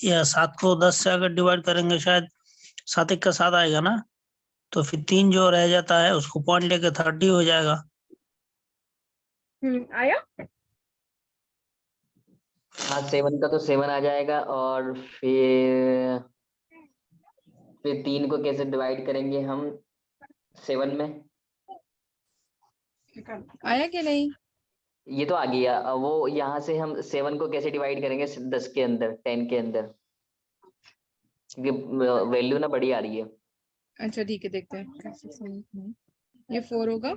या 7 को 10 से अगर डिवाइड करेंगे शायद 7 1 का 7 आएगा ना, तो फिर 3 जो रह जाता है उसको पॉइंट लेके 30 हो जाएगा। आया। हाँ 7 का तो 7 आ जाएगा, और फिर 3 को कैसे डिवाइड करेंगे हम 7 में? आया कि नहीं? ये तो आ गया। वो यहाँ से हम 7 को कैसे डिवाइड करेंगे 10 के अंदर, 10 के अंदर, क्योंकि वैल्यू ना बड़ी आ रही है। अच्छा ठीक है, देखते हैं कैसे सही है। ये 4 होगा,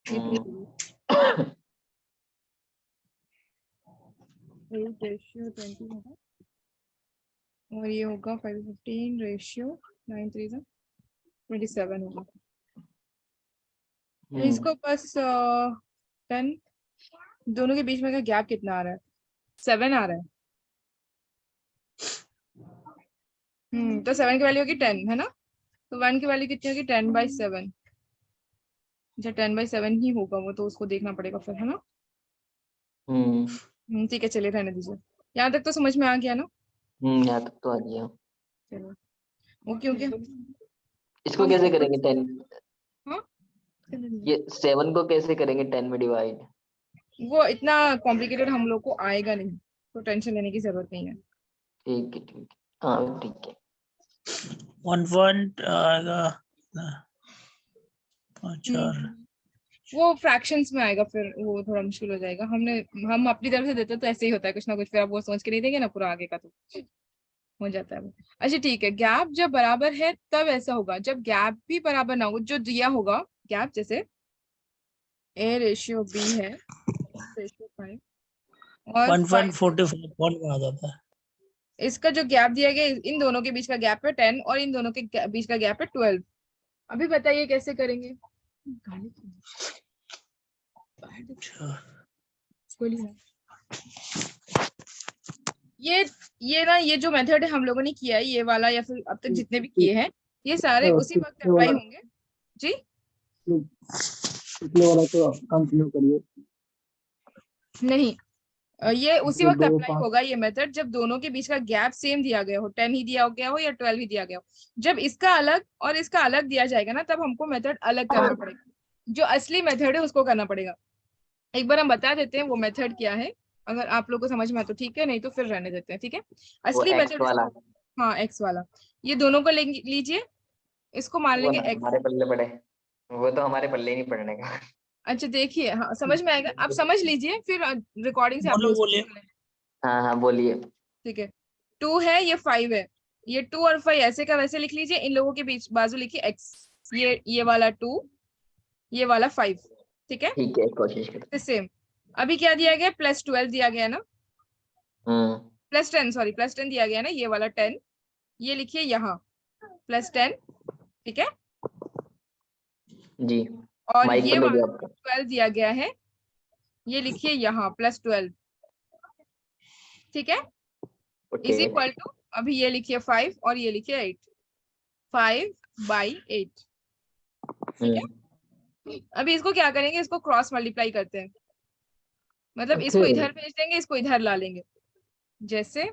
ये 3 होगा, 8 रेशियो 20 होगा, और ये होगा 5 15 रेशियो 9 3 27 होगा। तो इसको बस 10, दोनों के बीच में का गैप कितना आ रहा है? 7 आ रहा है। तो 7 की वैल्यू होगी 10 है ना, तो 1 की वैल्यू कितनी होगी? 10/7। अच्छा 10/7 ही होगा वो, तो उसको देखना पड़ेगा फिर, है ना। ठीक है, चलिए रहने दीजिए। यहाँ तक तो समझ में आ गया ना? यहाँ तक तो आ गया। चलो ओके ओके। इसको कैसे करेंगे 10? हाँ ये 7 को कैसे करेंगे 10 में डिवाइड? वो इतना कॉम्प्लिकेटेड हम लोग को आएगा नहीं, तो टेंशन लेने की जरूरत नहीं है। ठीक है ठीक है, हाँ ठीक है। 1 पॉइंट आएगा 4। वो फ्रैक्शंस में आएगा, फिर वो थोड़ा मुश्किल हो जाएगा। हम अपनी तरफ से देते तो ऐसे ही होता है कुछ ना कुछ, फिर आप वो सोच के नहीं देंगे ना पूरा आगे का, तो हो जाता है वो। अच्छा ठीक है, गैप जब बराबर है तब ऐसा होगा, जब गैप भी बराबर ना हो, जो दिया होगा गैप, जैसे A रेशियो B है रेशियो 5 और 1.45 पॉइंट में आ जाता है। इसका जो गैप दिया गया, इन दोनों के बीच का गैप है 10 और इन दोनों के बीच का गैप है 12। अभी बताइए कैसे करेंगे? ये ना, ये जो मेथड है हम लोगों ने किया है, ये वाला या फिर अब तक जितने भी किए हैं, ये सारे उसी वक्त अप्लाई होंगे जी। पिछले वाला तो कंटिन्यू करिए। नहीं, ये उसी वक्त अप्लाई होगा ये मेथड जब दोनों के बीच का गैप सेम दिया गया हो, 10 ही दिया गया हो या 12 ही दिया गया हो। जब इसका अलग और इसका अलग दिया जाएगा ना, तब हमको मेथड अलग करना पड़ेगा। जो असली मेथड है उसको करना पड़ेगा। एक बार हम बता देते हैं वो मेथड क्या है, अगर आप लोग को समझ में आए तो ठीक है, नहीं तो फिर रहने देते हैं। ठीक है, असली मेथड वाला, हाँ एक्स वाला, ये दोनों को लीजिए, इसको मान लेंगे एक्स। हमारे पल्ले पड़े, वो तो हमारे पल्ले नहीं पड़ने का। अच्छा देखिए, हाँ समझ में आएगा, आप समझ लीजिए, फिर रिकॉर्डिंग से आप लोग बोलिए। हाँ हाँ बोलिए। ठीक है, 2 है, ये 5 है, ये 2 और 5 ऐसे का वैसे लिख लीजिए, इन लोगों के बीच बाजू लिखिए एक्स, ये वाला 2, ये वाला 5। ठीक है, ठीक है, कोशिश करते सेम। अभी क्या दिया गया? +12 दिया गया ना, हैं। +10, सॉरी +10 दिया गया ना, ये वाला 10, ये लिखिए यहाँ +10। ठीक है, जी, और माइक ये बंद हो गया वाला आपका। 12 दिया गया है, ये लिखिए यहाँ +12। ठीक है, इज ओके। इक्वल टू, अभी ये लिखिए 5 और ये लिखिए 8, 5/8। ठीक है, अभी इसको क्या करेंगे? इसको क्रॉस मल्टीप्लाई करते हैं, मतलब इसको इधर भेज देंगे, इसको इधर ला लेंगे। जैसे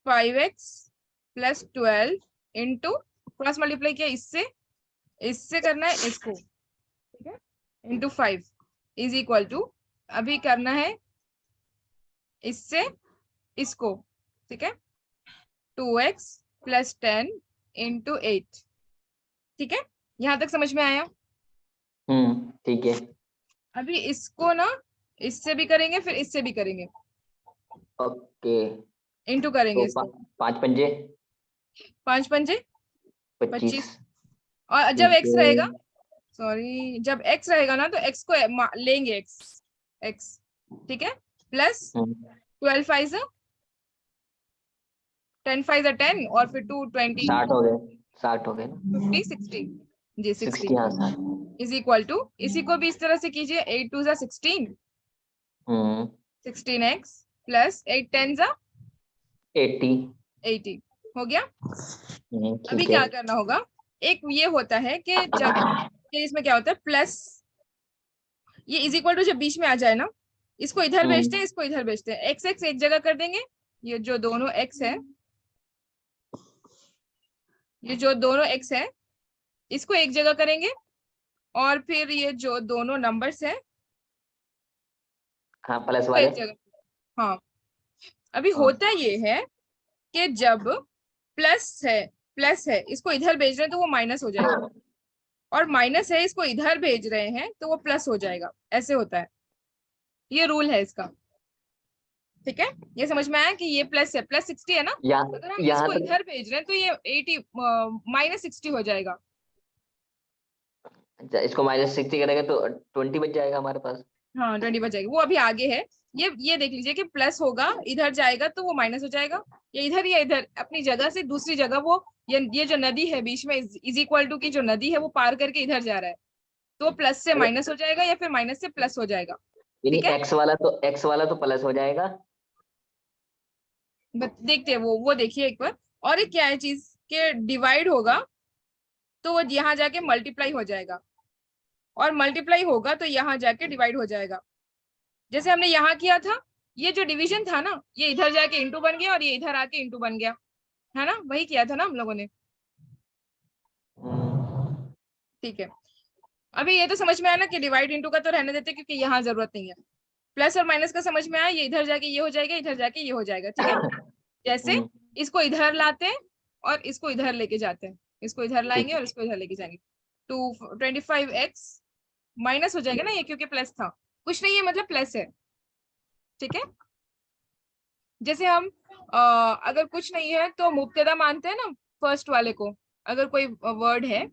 5x + 12 इंटू, क्रॉस मल्टीप्लाई किया इससे करना है इसको, ठीक है, इंटू 5 इज इक्वल टू, अभी करना है इससे इसको, ठीक है, 2x + 10 इंटू 8। ठीक है, यहाँ तक समझ में आया? ठीक है। अभी इसको ना इससे भी करेंगे, फिर इससे भी करेंगे, ओके, इंटू करेंगे तो इसको। 5 पंजे 5 पंजे 25। और जब x रहेगा, सॉरी जब x रहेगा ना, तो x को लेंगे x, ठीक है, प्लस 12 5 10 5 10 और फिर 2 20 60 हो गए, 60 हो गए, 50 60 जी 60 60। हाँ 60। इज इक्वल टू, इसी को भी इस तरह से कीजिए, 8 2 16 16x प्लस 8 10 80 हो गया। अभी क्या करना होगा? एक ये होता है कि जब ये इसमें क्या होता है, प्लस ये इज इक्वल टू जब बीच में आ जाए ना, इसको इधर भेजते हैं, इसको इधर भेजते हैं। एक्स एक्स एक जगह कर देंगे, ये जो दोनों एक्स है, ये जो दोनों एक्स है इसको एक जगह करेंगे, और फिर ये जो दोनों नंबर्स है हाँ प्लस इसको वाले। एक जगह। हाँ, अभी हाँ। होता ये है कि जब प्लस है इसको इधर भेज रहे हैं तो वो माइनस हो जाएगा, और माइनस है इसको इधर भेज रहे हैं तो वो प्लस हो जाएगा। ऐसे होता है, ये रूल है इसका। ठीक है, ये समझ में आया कि ये प्लस है, प्लस 60 है ना, अगर हम यहाँ इसको तक इधर भेज रहे हैं तो ये 80 माइनस 60 हो जाएगा। अच्छा, इसको -60 करेंगे तो 20 बच जाएगा हमारे पास। हाँ 20 बचेगा, वो अभी आगे है। ये देख लीजिए कि प्लस होगा, इधर जाएगा तो वो माइनस हो जाएगा, या इधर अपनी जगह से दूसरी जगह वो ये जो नदी है बीच में इज इक्वल टू की जो नदी है वो पार करके इधर जा रहा है, तो प्लस से माइनस हो जाएगा या फिर माइनस से प्लस हो जाएगा। यानी ठीक है, एक्स वाला तो प्लस हो जाएगा। देखते हैं वो देखिए एक बार। और एक क्या है चीज के डिवाइड होगा तो वो यहाँ जाके मल्टीप्लाई हो जाएगा, और मल्टीप्लाई होगा तो यहाँ जाके डिवाइड हो जाएगा। जैसे हमने यहाँ किया था, ये जो डिवीजन था ना, ये इधर जाके इंटू बन गया और ये इधर आके इंटू बन गया, है ना, वही किया था ना हम लोगों ने। ठीक है, अभी ये तो समझ में आया ना कि डिवाइड इंटू का तो रहने देते क्योंकि यहाँ जरूरत नहीं है। प्लस और माइनस का समझ में आया, ये इधर जाके ये हो जाएगा, इधर जाके ये हो जाएगा। ठीक है, जैसे इसको इधर लाते हैं और इसको इधर लेके जाते हैं, इसको इधर लाएंगे और इसको इधर लेके जाएंगे, तो 25x माइनस हो जाएगा ना ये, क्योंकि प्लस था, कुछ नहीं है मतलब प्लस है। ठीक है, जैसे हम अगर कुछ नहीं है तो मुब्तदा मानते हैं ना फर्स्ट वाले को, अगर कोई वर्ड है,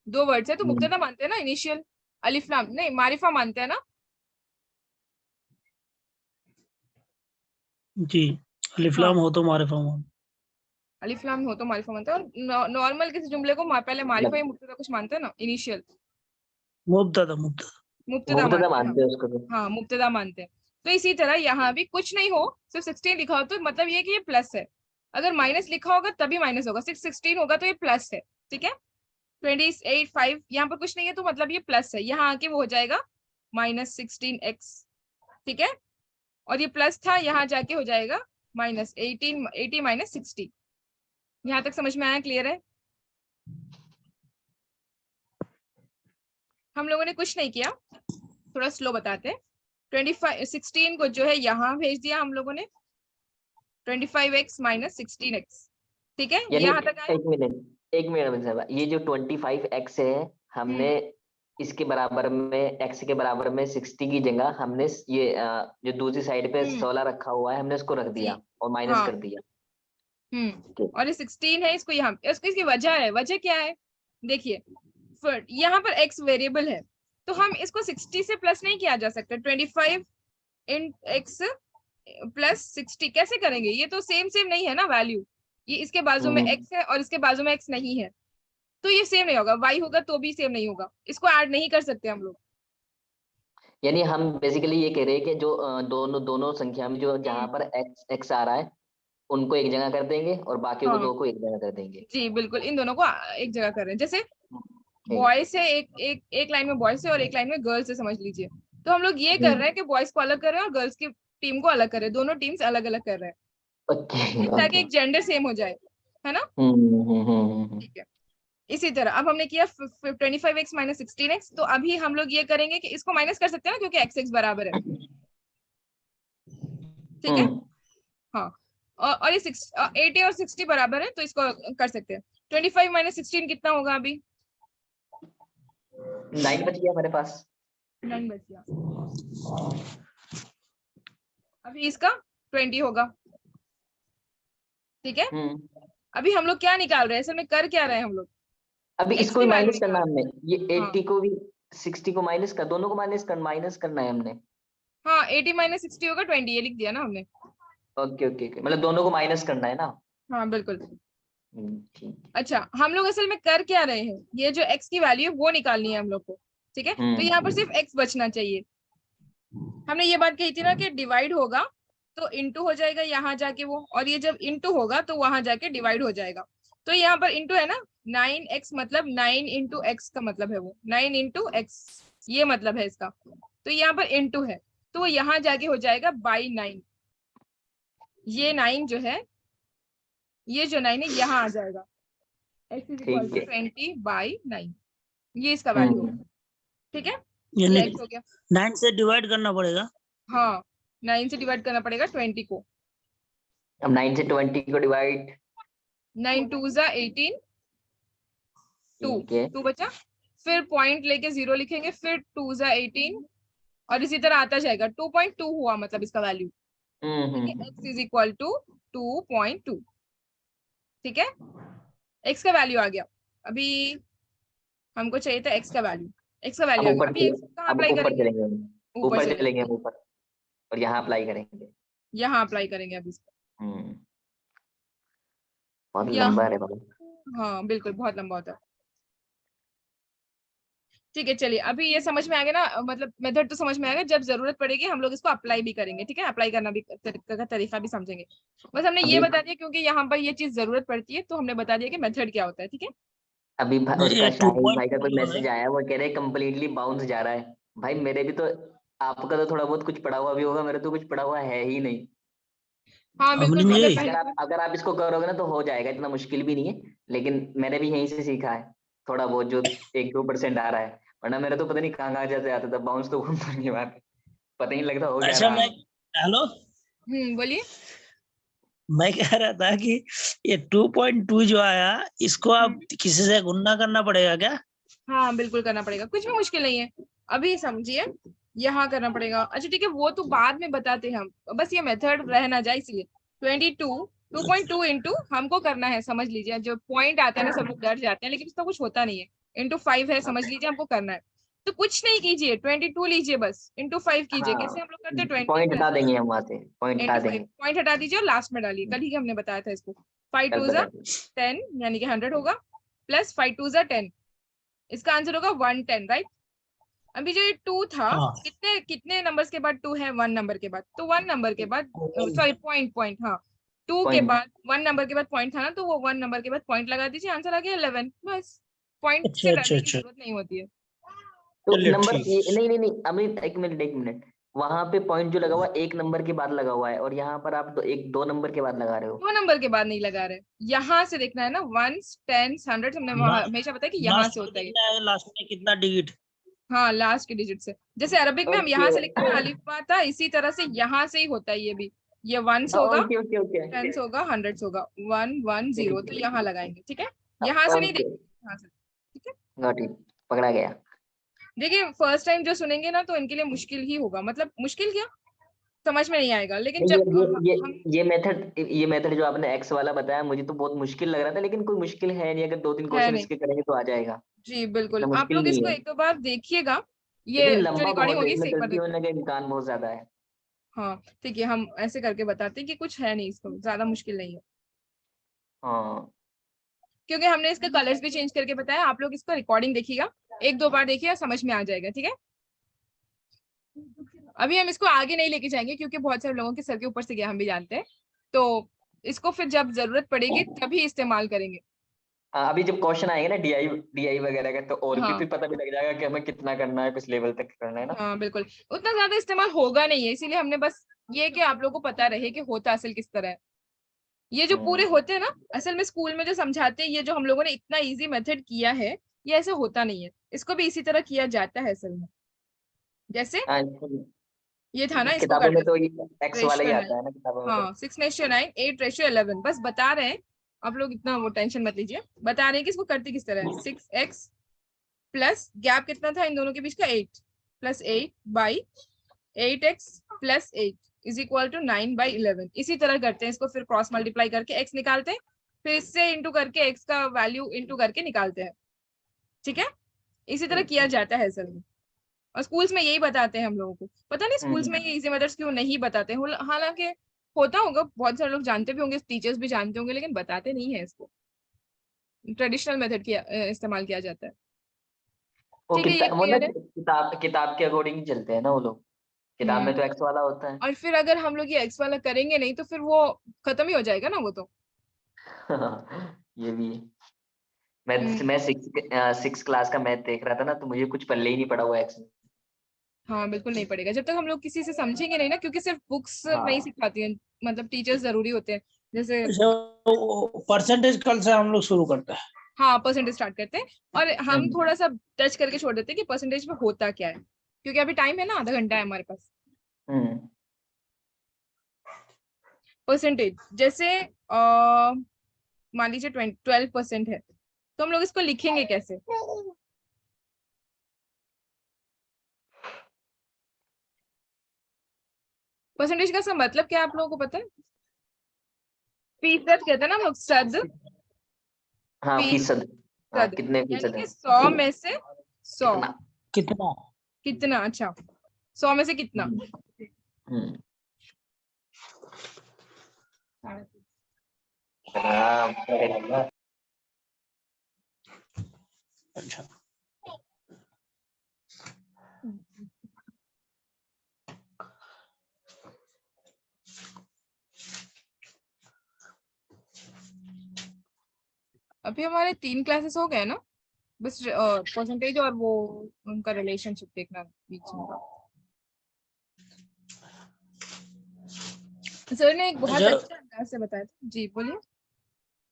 दो वर्ड्स है तो मुब्तदा मानते हैं ना, इनिशियल अलिफ लाम नहीं मारिफा मानते हैं ना। जी, अलिफ लाम हो तो मारिफा हो। अलिफ लाम हो तो मारिफा मानते हैं, और नॉर्मल किसी जुमले को पहले मारिफा या मुब्तदा कुछ मानते हैं ना, इनिशियल मुब्तदा मुब्तदा मुब्तदा मानते मानते हैं। हैं उसको तो। हाँ मुब्तदा मानते हैं। तो इसी तरह यहाँ भी कुछ नहीं हो, सिर्फ 16 लिखा हो तो मतलब ये कि ये प्लस है, अगर माइनस लिखा होगा तभी माइनस होगा, सिर्फ 16 होगा तो ये प्लस है। ठीक है, 28 5 यहाँ पर कुछ नहीं है तो मतलब ये प्लस है, यहाँ आके वो हो जाएगा -16x। ठीक है, और ये प्लस था, यहाँ जाके हो जाएगा -18 80 -60। यहाँ तक समझ में आया, क्लियर है? हम लोगों ने कुछ नहीं किया, थोड़ा स्लो बताते हैं। 16 को जो है यहाँ भेज दिया हम लोगों ने, 25x -16x। ठीक है, यहाँ तक आया। एक मिनट साहब, ये जो 25x है हमने इसके बराबर में x के बराबर में 60 की जगह हमने ये जो दूसरी साइड पे 16 रखा हुआ है हमने उसको रख दिया और माइनस कर दिया। और ये 16 है, इसको यहाँ इसकी वजह है, वजह क्या है देखिए, यहाँ पर x वेरिएबल है तो हम इसको 60 से प्लस नहीं किया जा सकता। 25 इन x प्लस 60 कैसे करेंगे, ये तो सेम नहीं है ना वैल्यू, ये इसके बाजू में x है और इसके बाजू में x नहीं है, तो ये सेम नहीं होगा, y होगा तो भी सेम नहीं होगा, इसको ऐड नहीं कर सकते हम लोग। यानी हम बेसिकली ये कह रहे हैं कि जो दोनों संख्या में जो जहाँ पर x आ रहा है उनको एक जगह कर देंगे और बाकी को दो को एक जगह कर देंगे। जी बिल्कुल, इन दोनों को एक जगह कर रहे हैं। जैसे बॉयज है, एक लाइन में बॉयज है और एक लाइन में गर्ल्स है समझ लीजिए, तो हम लोग ये कर रहे हैं कि बॉयज को अलग कर रहे हैं और गर्ल्स की टीम को अलग कर रहे हैं, दोनों टीम्स अलग अलग कर रहे हैं ताकि एक जेंडर सेम हो जाए, है ना। ठीक है, इसी तरह अब हमने किया 25x -16x, तो अभी हम लोग ये करेंगे कि इसको माइनस कर सकते हैं ना क्योंकि x बराबर है। ठीक है, हाँ, और ये 80 और 60 बराबर है तो इसको कर सकते हैं। 25 -16 कितना होगा अभी? 9 बच गया हमारे पास। 9 बच गया, अभी इसका 20 होगा। ठीक है, अभी हम लोग क्या निकाल रहे हैं, असल में कर क्या रहे हैं हम लोग, अभी इसको भी माइनस करना हमने, ये 80 को भी 60 को माइनस कर, दोनों को माइनस करना है हमने। हाँ 80 -60 होगा 20, ये लिख दिया ना हमने। ओके, मतलब दोनों को माइनस करना है ना। हाँ बिल्कुल। ठीक। अच्छा, हम लोग असल में कर क्या रहे हैं, ये जो x की वैल्यू है वो निकालनी है हम लोग को। ठीक है, तो यहाँ पर सिर्फ x बचना चाहिए। हमने ये बात कही थी ना कि डिवाइड होगा तो इंटू हो जाएगा यहाँ जाके वो, और ये जब इंटू होगा तो वहां जाके डिवाइड हो जाएगा। तो यहाँ पर इंटू है ना, 9x मतलब 9 × x का मतलब है वो 9 × x, ये मतलब है इसका, तो यहाँ पर इंटू है। तो वो यहाँ जाके हो जाएगा बाई 9। ये 9 जो है, ये जो 9 है यहाँ आ जाएगा, x इज इक्वल ठीक टू है। 20 बाई 9, ये इसका वैल्यू होगा। ठीक है, यानी ये x हो गया। 9 से डिवाइड करना पड़ेगा। हाँ, 9 से डिवाइड करना पड़ेगा 20 को। अब 9 से 20 को डिवाइड, 9 2 जा 18, 2 ठीक है। 2 बचा, फिर पॉइंट लेके 0 लिखेंगे, फिर 2 जा 18, और इसी तरह आता जाएगा। 2.2 हुआ मतलब इसका वैल्यू। ठीक है, x इज इक्वल टू 2.2। ठीक है, x का वैल्यू आ गया। अभी हमको चाहिए था x का वैल्यू, x का अब वैल्यू आ गया। ऊपर अभी x कहाँ अब अप्लाई ऊपर करेंगे? चलेंगे, ऊपर ऊपर चलेंगे, चलेंगे हम ऊपर, और यहाँ अप्लाई करेंगे। यहाँ अप्लाई करेंगे अभी इसको। बहुत यहाँ, लंबा है बाबा। हाँ बिल्कुल, बहुत लंबा होता है। ठीक है, चलिए अभी ये समझ में आ गया ना, मतलब मेथड तो समझ में आ गया। जब जरूरत पड़ेगी हम लोग इसको अप्लाई भी करेंगे। ठीक है, अप्लाई करना भी का तरीका भी समझेंगे। बस हमने ये अभी बता दिया क्योंकि यहाँ पर ये चीज जरूरत पड़ती है, तो हमने बता दिया कि मेथड क्या होता है। ठीक है, अभी ये उसका शाहिद भाई का 2.2 कोई जो है, मैसेज आया, वो कह रहे कम्प्लीटली बाउंस जा रहा है। भाई मेरे भी तो, आपका तो थोड़ा बहुत कुछ पड़ा हुआ भी होगा, मेरे तो कुछ पड़ा हुआ है ही नहीं। हाँ बिल्कुल, अमरीन अगर जी पहले अगर आप इसको करोगे ना तो हो जाएगा, इतना मुश्किल भी नहीं है। लेकिन मैंने भी यहीं से सीखा है थोड़ा बहुत, जो 1-2% आ रहा है। वरना मेरा तो पता नहीं कहाँ कहाँ जैसे आता था, बाउंस तो घूम नहीं बात, पता ही नहीं लगता हो क्या अच्छा रहा मैं, है। हेलो, बोलिए। मैं कह रहा था कि ये 2.2 जो आया, इसको आप किसी से गुणा करना पड़ेगा क्या? हाँ बिल्कुल करना पड़ेगा, कुछ भी मुश्किल नहीं है। अभी समझिए, यहाँ करना पड़ेगा। अच्छा ठीक है, वो तो बाद में बताते हैं हम, बस ये मेथड रह ना जाए इसलिए। 2.2 इंटू हमको करना है, समझ लीजिए। जो पॉइंट आता है ना, सब लोग डर जाते हैं, लेकिन इसका कुछ होता नहीं है। इंटू 5 है, समझ लीजिए हमको करना है। तो कुछ नहीं कीजिए, 22 लीजिए, बस इंटू 5 कीजिए। हाँ, कैसे हम लोग करते हैं? 20 पॉइंट प्लस हटा देंगे हम, वहां से पॉइंट हटा इंटू 5, देंगे। पॉइंट हटा दीजिए और लास्ट में डालिए। कल ही हमने बताया था इसको। 5 कल 2 बता जा देंगे। 10 यानी कि 100 होगा, प्लस 5 2 जा 10, इसका आंसर होगा 110, राइट। अभी जो ये 2 था, हाँ, कितने कितने नंबर्स के बाद 2 है? 1 नंबर के बाद। तो 1 नंबर के बाद, सॉरी पॉइंट पॉइंट, हाँ 2 के पॉइंट, बाद 1 नंबर के बाद पॉइंट था ना, तो वो 1 नंबर के बाद पॉइंट लगा दीजिए, आंसर आ गया 11। बस, पॉइंट अच्छा से अच्छा डरने की अच्छा, जरूरत नहीं होती है। तो चलिए नंबर ठीक। नहीं नहीं नहीं अमित, एक मिनट एक मिनट। वहां पे पॉइंट जो लगा हुआ है, एक नंबर के बाद लगा हुआ है, और यहाँ पर आप दो नंबर के बाद लगा रहे हो। 2 नंबर के बाद नहीं लगा रहे, यहाँ से देखना है ना। 1 10 100 हमने लास्ट हमेशा बताया कि यहाँ लास्ट से में होता है ये। कितना है, लास्ट में कितना डिजिट? हाँ, लास्ट के डिजिट से। जैसे अरबिक में हम ओके यहाँ से लिखते हैं ना, अलिफ था, इसी तरह से यहाँ से ही होता है ये भी। ये 1 होगा, ओके ओके ओके 10 होगा, 100 होगा। 1 1 0, तो यहाँ लगाएंगे। ठीक है, यहाँ से नहीं ओके, देखेंगे, यहाँ से। ठीक है, गॉट इट, पकड़ा गया। देखिए फर्स्ट टाइम जो सुनेंगे ना, तो इनके लिए मुश्किल ही होगा। मतलब मुश्किल क्या, समझ में नहीं आएगा। लेकिन नहीं, जब हम, ये मेथड जो आपने एक्स वाला बताया, मुझे तो बहुत मुश्किल लग रहा था, लेकिन कोई मुश्किल है नहीं, अगर 2-3 है क्वेश्चन नहीं, इसके करेंगे तो आ जाएगा। जी बिल्कुल, इतना आप मुश्किल लोग नहीं इसको है। एक दो बार देखिएगा। लेकिन ये जो लंबा रिकॉर्डिंग बहुत है, होगी इसमें इसे एक बार गलती देखिए। होने का इम्कान बहुत ज्यादा है। हाँ ठीक है, हम ऐसे करके बताते हैं कि कुछ है नहीं, इसको ज्यादा मुश्किल नहीं है। हाँ, क्योंकि हमने इसके कलर्स भी चेंज करके बताया। आप लोग इसको रिकॉर्डिंग देखिएगा, एक दो बार देखिएगा, समझ में आ जाएगा। ठीक है, अभी हम इसको आगे नहीं लेके जाएंगे क्योंकि बहुत सारे लोगों के सर के ऊपर से गया, हम भी जानते हैं। तो इसको फिर जब जरूरत पड़ेगी तभी इस्तेमाल करेंगे। हाँ, अभी जब क्वेश्चन आएंगे ना डीआई डीआई वगैरह का, तो और भी हाँ फिर पता भी लग जाएगा कि हमें कितना करना है, किस लेवल तक करना है ना। हाँ बिल्कुल, उतना ज्यादा इस्तेमाल होगा नहीं है, इसीलिए हमने बस ये कि आप लोगों को पता रहे कि होता असल किस तरह है। ये जो पूरे हम्म। होते हैं ना, असल में स्कूल में जो समझाते हैं, ये जो हम लोगों ने इतना इजी मेथड किया है, ये ऐसे होता नहीं है। इसको भी इसी तरह किया जाता है असल में। जैसे हाँ, ये था ना, इसको किताबों कर में दे तो ये एक्स वाला ही रेशियो 9। आता है ना, किताबों में तो। हाँ 6:9, 8:11, बस बता रहे हैं। आप लोग इतना वो टेंशन मत लीजिए, बता रहे हैं कि इसको करते किस तरह है। 6x प्लस गैप कितना था इन दोनों के बीच का, 8 plus 8 by 8x plus 8 is equal to 9/11। इसी तरह करते हैं इसको, फिर क्रॉस मल्टीप्लाई करके x निकालते हैं, फिर इससे इंटू करके x का वैल्यू इंटू करके निकालते हैं। ठीक है, इसी तरह किया जाता है असल में। और स्कूल्स में यही बताते हैं हम लोगों को। पता नहीं स्कूल्स में हम्म। ये इजी मेथड्स क्यों नहीं बताते हैं। हालांकि होता होगा, बहुत सारे लोग जानते भी होंगे, टीचर्स भी जानते होंगे, लेकिन बताते नहीं है इसको। ट्रेडिशनल मेथड किया इस्तेमाल किया जाता है। वो ठीक है, ये किताब, वो ना क्लियर है। किताब किताब के अकॉर्डिंग ही चलते हैं ना वो लोग। किताब में हम्म, तो एक्स वाला होता है। और फिर अगर हम लोग ये एक्स वाला करेंगे नहीं, तो फिर वो खत्म ही हो जाएगा ना वो तो। ये भी है। हम्म, मैं सिक्स क्लास का मैथ देख रहा था ना, तो मुझे कुछ पल्ले ही नहीं पड़ा हुआ एक्स में। हाँ बिल्कुल नहीं पड़ेगा जब तक हम लोग किसी से समझेंगे नहीं ना, क्योंकि सिर्फ बुक्स हाँ। नहीं सिखाती हैं, मतलब टीचर्स जरूरी होते हैं। जैसे परसेंटेज कल से हम लोग शुरू करते हैं। हाँ परसेंटेज स्टार्ट करते हैं, और हम हम्म। थोड़ा सा टच करके छोड़ देते हैं कि परसेंटेज में होता क्या है, क्योंकि अभी टाइम है ना, आधा घंटा है हमारे पास। हम्म। परसेंटेज जैसे मान लीजिए 12% है, तो हम लोग इसको लिखेंगे कैसे? परसेंटेज का सब मतलब क्या है आप लोगों को पता है? फीसद कहते हैं ना हम लोग, सद हाँ, फीसद। हाँ, फीसद, कितने यानी फीसद है? कि 100 में से 100 कितना? कितना? कितना, अच्छा 100 में से कितना। हम्म। हाँ, अच्छा, अभी हमारे 3 क्लासेस हो गए ना, बस परसेंटेज और वो उनका रिलेशनशिप देखना बीच में। सर ने एक बहुत अच्छा, अच्छा अंदाज से बताया था, जी बोलिए।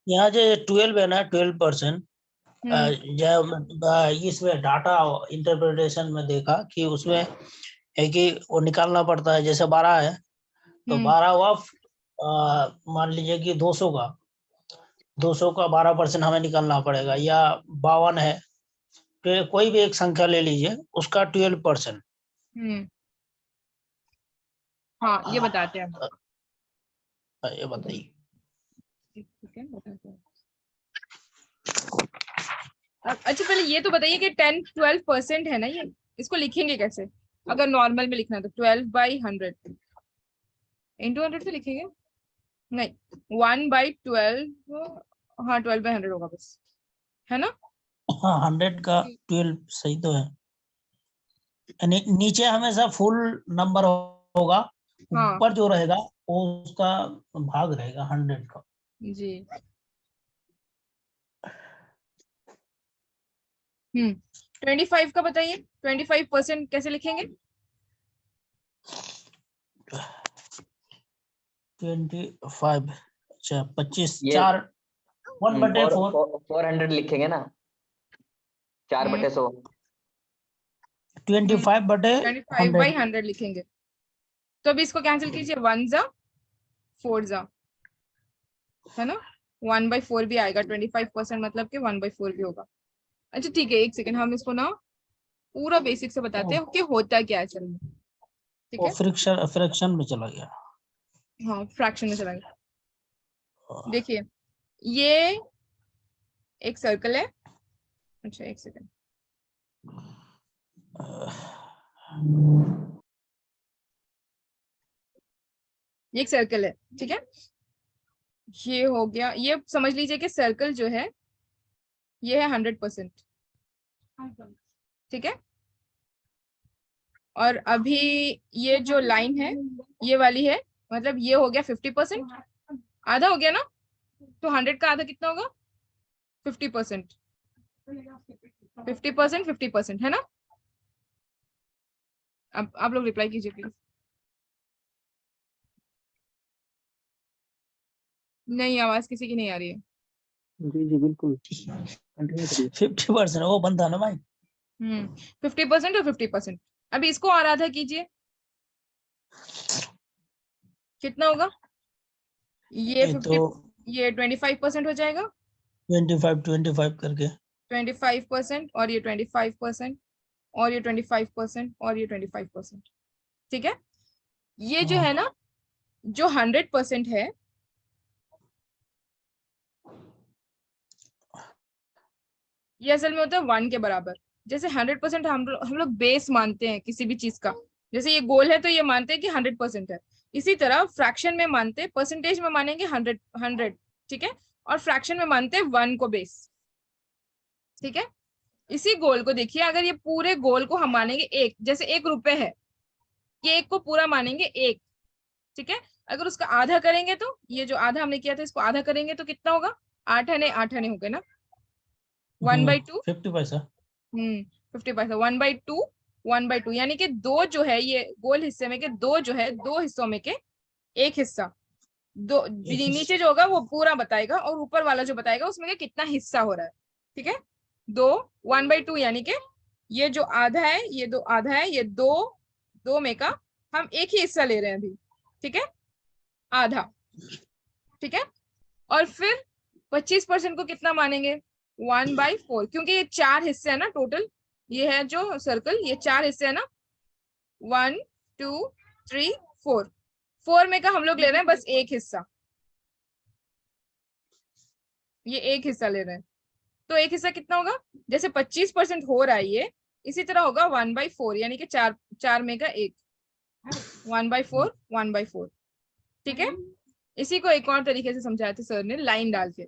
यहाँ जो 12 है ना, 12%, जब इसमें डाटा इंटरप्रिटेशन में देखा कि उसमें है कि वो निकालना पड़ता है। जैसे 12 है तो 12 हुआ, मान लीजिए कि 200 का 12% हमें निकालना पड़ेगा, या 52 है, तो कोई भी एक संख्या ले लीजिए, उसका 12%। हाँ ये बताते हैं हम। ये बताइए। ठीक है बताते हैं। अच्छा पहले ये तो बताइए कि 10-12% है ना ये, इसको लिखेंगे कैसे? अगर नॉर्मल में लिखना है तो 12/100 इंटू 100 से लिखेंगे, नहीं 1/12, हाँ 12/100 होगा बस, है ना? हाँ, 100 का 12 सही तो है। नीचे हमेशा फुल नंबर होगा, हाँ ऊपर जो रहेगा वो उसका भाग रहेगा 100 का। जी। 25 का बताइए, 25% कैसे लिखेंगे? 25, अच्छा 25, ये 4, 1/4। 400 लिखेंगे ना, 4/100। 25/100। 25/100 लिखेंगे, तो अभी इसको कैंसिल कीजिए, 1 जा 4 जा, है ना? 1/4 भी आएगा, 25% मतलब कि 1/4 भी होगा। अच्छा ठीक है, एक सेकंड, हम इसको ना पूरा बेसिक से बताते हैं कि होता क्या है चल में, ठीक वो है? फ्रैक्शन में चला गया। हाँ फ्रैक्शन में चला गया। देखिए ये एक सर्कल है, अच्छा एक सेकंड, ये एक सर्कल है, ठीक है? ये हो गया, ये समझ लीजिए कि सर्कल जो है ये है 100%, ठीक है? और अभी ये जो लाइन है ये वाली है, मतलब ये हो गया 50%, आधा हो गया ना, तो 100 का आधा कितना होगा? 50%, 50%, 50% है ना? अब आप लोग रिप्लाई कीजिए प्लीज। नहीं आवाज किसी की नहीं आ रही है। जी जी बिल्कुल, 50% वो बनता ना भाई। 50% और 50%, अभी इसको और आधा कीजिए, कितना होगा? ये ये 50, तो ये 25% हो जाएगा, 25 करके। 25% और ये 25% और ये 25% और ये 25%, ठीक है? ये जो है ना, जो 100% है, ये असल में होता है 1 के बराबर। जैसे 100% हम लोग बेस मानते हैं किसी भी चीज का, जैसे ये गोल है तो ये मानते हैं कि 100% है, इसी तरह फ्रैक्शन में मानते हैं, परसेंटेज में मानेंगे 100, ठीक है? और फ्रैक्शन में मानते हैं 1 को बेस, ठीक है? इसी गोल को देखिए, अगर ये पूरे गोल को हम मानेंगे एक, जैसे 1 रुपए है, ये एक को पूरा मानेंगे एक, ठीक है? अगर उसका आधा करेंगे तो ये जो आधा हमने किया था इसको आधा करेंगे तो कितना होगा? 8 आने 8 आने हो गए ना, 1/2, 50 पैसा। 50 पैसा, 1/2 1/2, यानी कि दो जो है ये गोल हिस्से में के दो जो है, दो हिस्सों में के एक हिस्सा, दो नीचे जो होगा वो पूरा बताएगा और ऊपर वाला जो बताएगा उसमें के कितना हिस्सा हो रहा है। ठीक है, दो 1/2 यानी कि ये जो आधा है, ये दो आधा है, ये दो दो में का हम एक ही हिस्सा ले रहे हैं अभी। ठीक है, आधा। ठीक है, और फिर 25% को कितना मानेंगे? 1/4, क्योंकि ये चार हिस्से है ना टोटल, ये है जो सर्कल, ये चार हिस्से है ना, 1 2 3 4, 4 में का हम लोग ले रहे हैं बस एक हिस्सा, ये एक हिस्सा ले रहे हैं। तो एक हिस्सा कितना होगा? जैसे 25% हो रहा है ये, इसी तरह होगा 1/4, यानी कि चार चार में का एक, 1/4 1/4। ठीक है, इसी को एक और तरीके से समझाया था सर ने लाइन डाल के।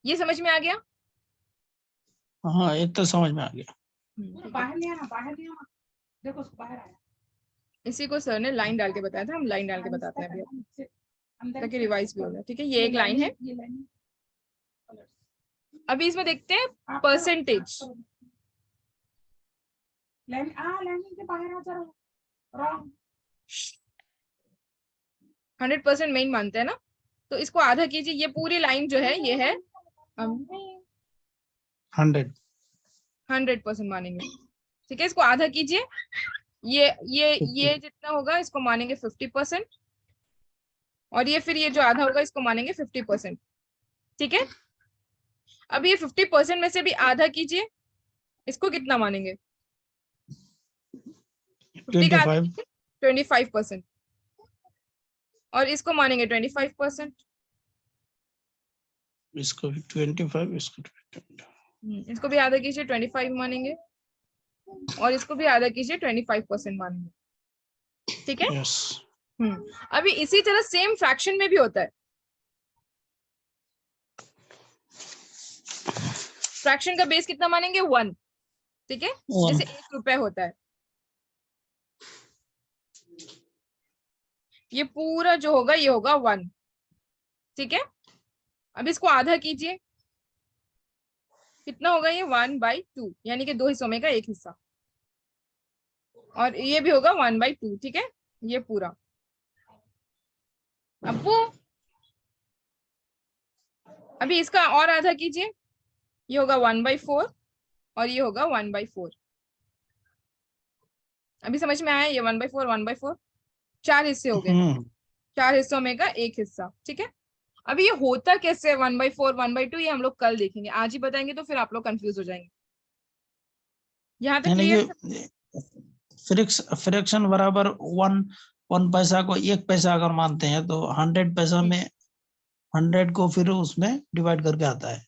ये समझ में आ गया? हाँ, ये तो समझ में आ गया। बाहर ले आना, बाहर ले आना, देखो बाहर आया। इसी को सर ने लाइन डाल के बताया था, हम लाइन डाल के बताते हैं अभी ताकि रिवाइज भी हो जाए। ठीक है, ये एक लाइन है। अभी इसमें देखते हैं परसेंटेज। 100% मेन मानते हैं ना, तो इसको आधा कीजिए। ये पूरी लाइन जो है ये है 100% मानेंगे। ठीक है, इसको आधा कीजिए। ये जितना होगा इसको मानेंगे 50%, और ये फिर ये जो आधा होगा इसको मानेंगे 50%। ठीक है, अब ये 50% में से भी आधा कीजिए, इसको कितना मानेंगे? 50 का आधा 25%, और इसको मानेंगे 25%। इसको भी 25, इसको 25। इसको भी आधा कीजिए, 25 मानेंगे, और इसको भी आधा कीजिए, 25% मानेंगे। ठीक है, यस। अभी इसी तरह सेम फ्रैक्शन में भी होता है। फ्रैक्शन का बेस कितना मानेंगे? 1। ठीक है, जैसे 1 रुपए होता है, ये पूरा जो होगा ये होगा 1। ठीक है, अब इसको आधा कीजिए, कितना होगा ये? 1/2, यानी कि दो हिस्सों में का एक हिस्सा, और ये भी होगा 1/2। ठीक है, ये पूरा। अब वो अभी इसका और आधा कीजिए, ये होगा 1/4, और ये होगा 1/4। अभी समझ में आया? ये 1/4 1/4 चार हिस्से हो गए, चार हिस्सों में का एक हिस्सा। ठीक है, अभी ये होता कैसे 1/4 1/2, ये हम लोग कल देखेंगे, आज ही बताएंगे तो फिर आप लोग कंफ्यूज हो जाएंगे। यहाँ तक क्लियर? फ्रैक्शन बराबर 1 पैसा को 1 पैसा अगर मानते हैं तो 100 पैसा में 100 को फिर उसमें डिवाइड करके आता है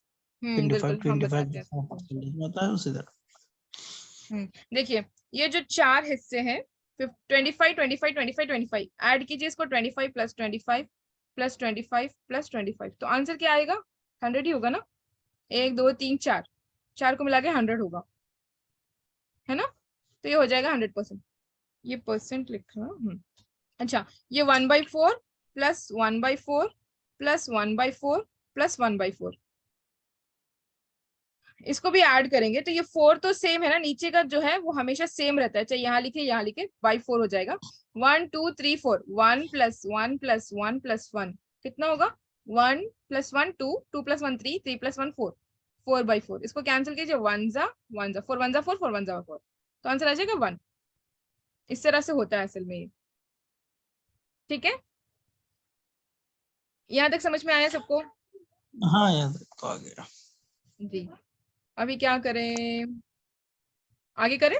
25 होता है उसी तरह। देखिए, ये जो चार हिस्से हैं 25 25 25 25, ऐड कीजिए इसको, 25 + 25 + 25 + 25, तो आंसर क्या आएगा? 100 ही होगा ना। 1 2 3 4, 4 को मिला के 100 होगा, है ना। तो ये हो जाएगा 100%। ये परसेंट लिख रहा हूँ। अच्छा, ये 1/4 + 1/4 + 1/4 + 1/4, इसको भी ऐड करेंगे तो ये 4 तो सेम है ना, नीचे का जो है वो हमेशा सेम रहता है, चाहे यहाँ लिखे /4 हो जाएगा। 1 2 3 4, 1 + 1 + 1 + 1 कितना होगा? 1 + 1 2, 2 + 1 3, 3 + 1 4, 4/4। इसको कैंसिल कीजिए, 1 * 1 = 4, 1 * 4, 4 1 = 4, तो आंसर आ जाएगा 1। इस तरह से होता है असल में ये। ठीक है, यहाँ तक समझ में आया सबको? हाँ यार, तो आ गया जी। अभी क्या करें, आगे करें?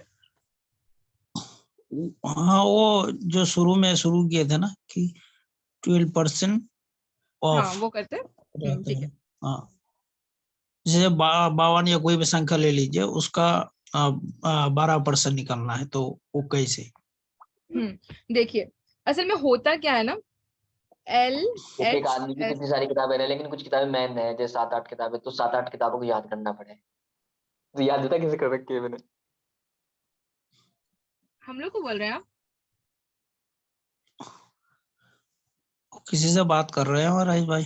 हाँ, वो जो शुरू में शुरू किए थे ना कि 12% हाँ, ऑफ वो करते हैं। ठीक है, हाँ, जैसे 52 या कोई भी संख्या ले लीजिए, उसका 12% निकलना है, तो वो कैसे? देखिए असल में होता क्या है ना, एक आदमी की LHS, कितनी सारी किताबें हैं, लेकिन कुछ किताबें मैन है, जैसे 7 8 किताबें, तो 7 8 किताबों को याद करना पड़े। तो याद होता कैसे कर रखी है मैंने? हम लोग को बोल रहे हैं आप? किसी से बात कर रहे हैं राजेश भाई?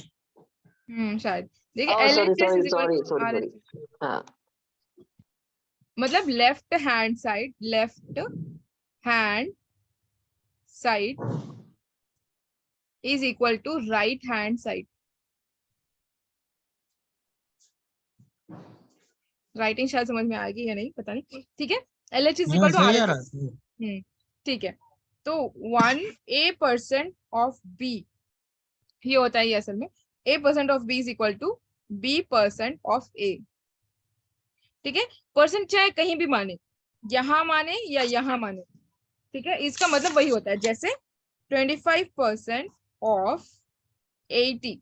शायद। देखिए sorry LHS sorry = sorry sorry sorry. RHS। हाँ, मतलब left hand side is equal to right hand side. Writing शायद समझ में आएगी या नहीं पता नहीं, ठीक है। LH इज इक्वल टू सही आ RHS। रहा है। ठीक है। तो 1A% ऑफ B, ये होता है ये असल में A% of B is equal to B% of A। ठीक है। परसेंट चाहे कहीं भी माने, यहां माने या यहां माने, ठीक है, इसका मतलब वही होता है। जैसे 25% ऑफ 80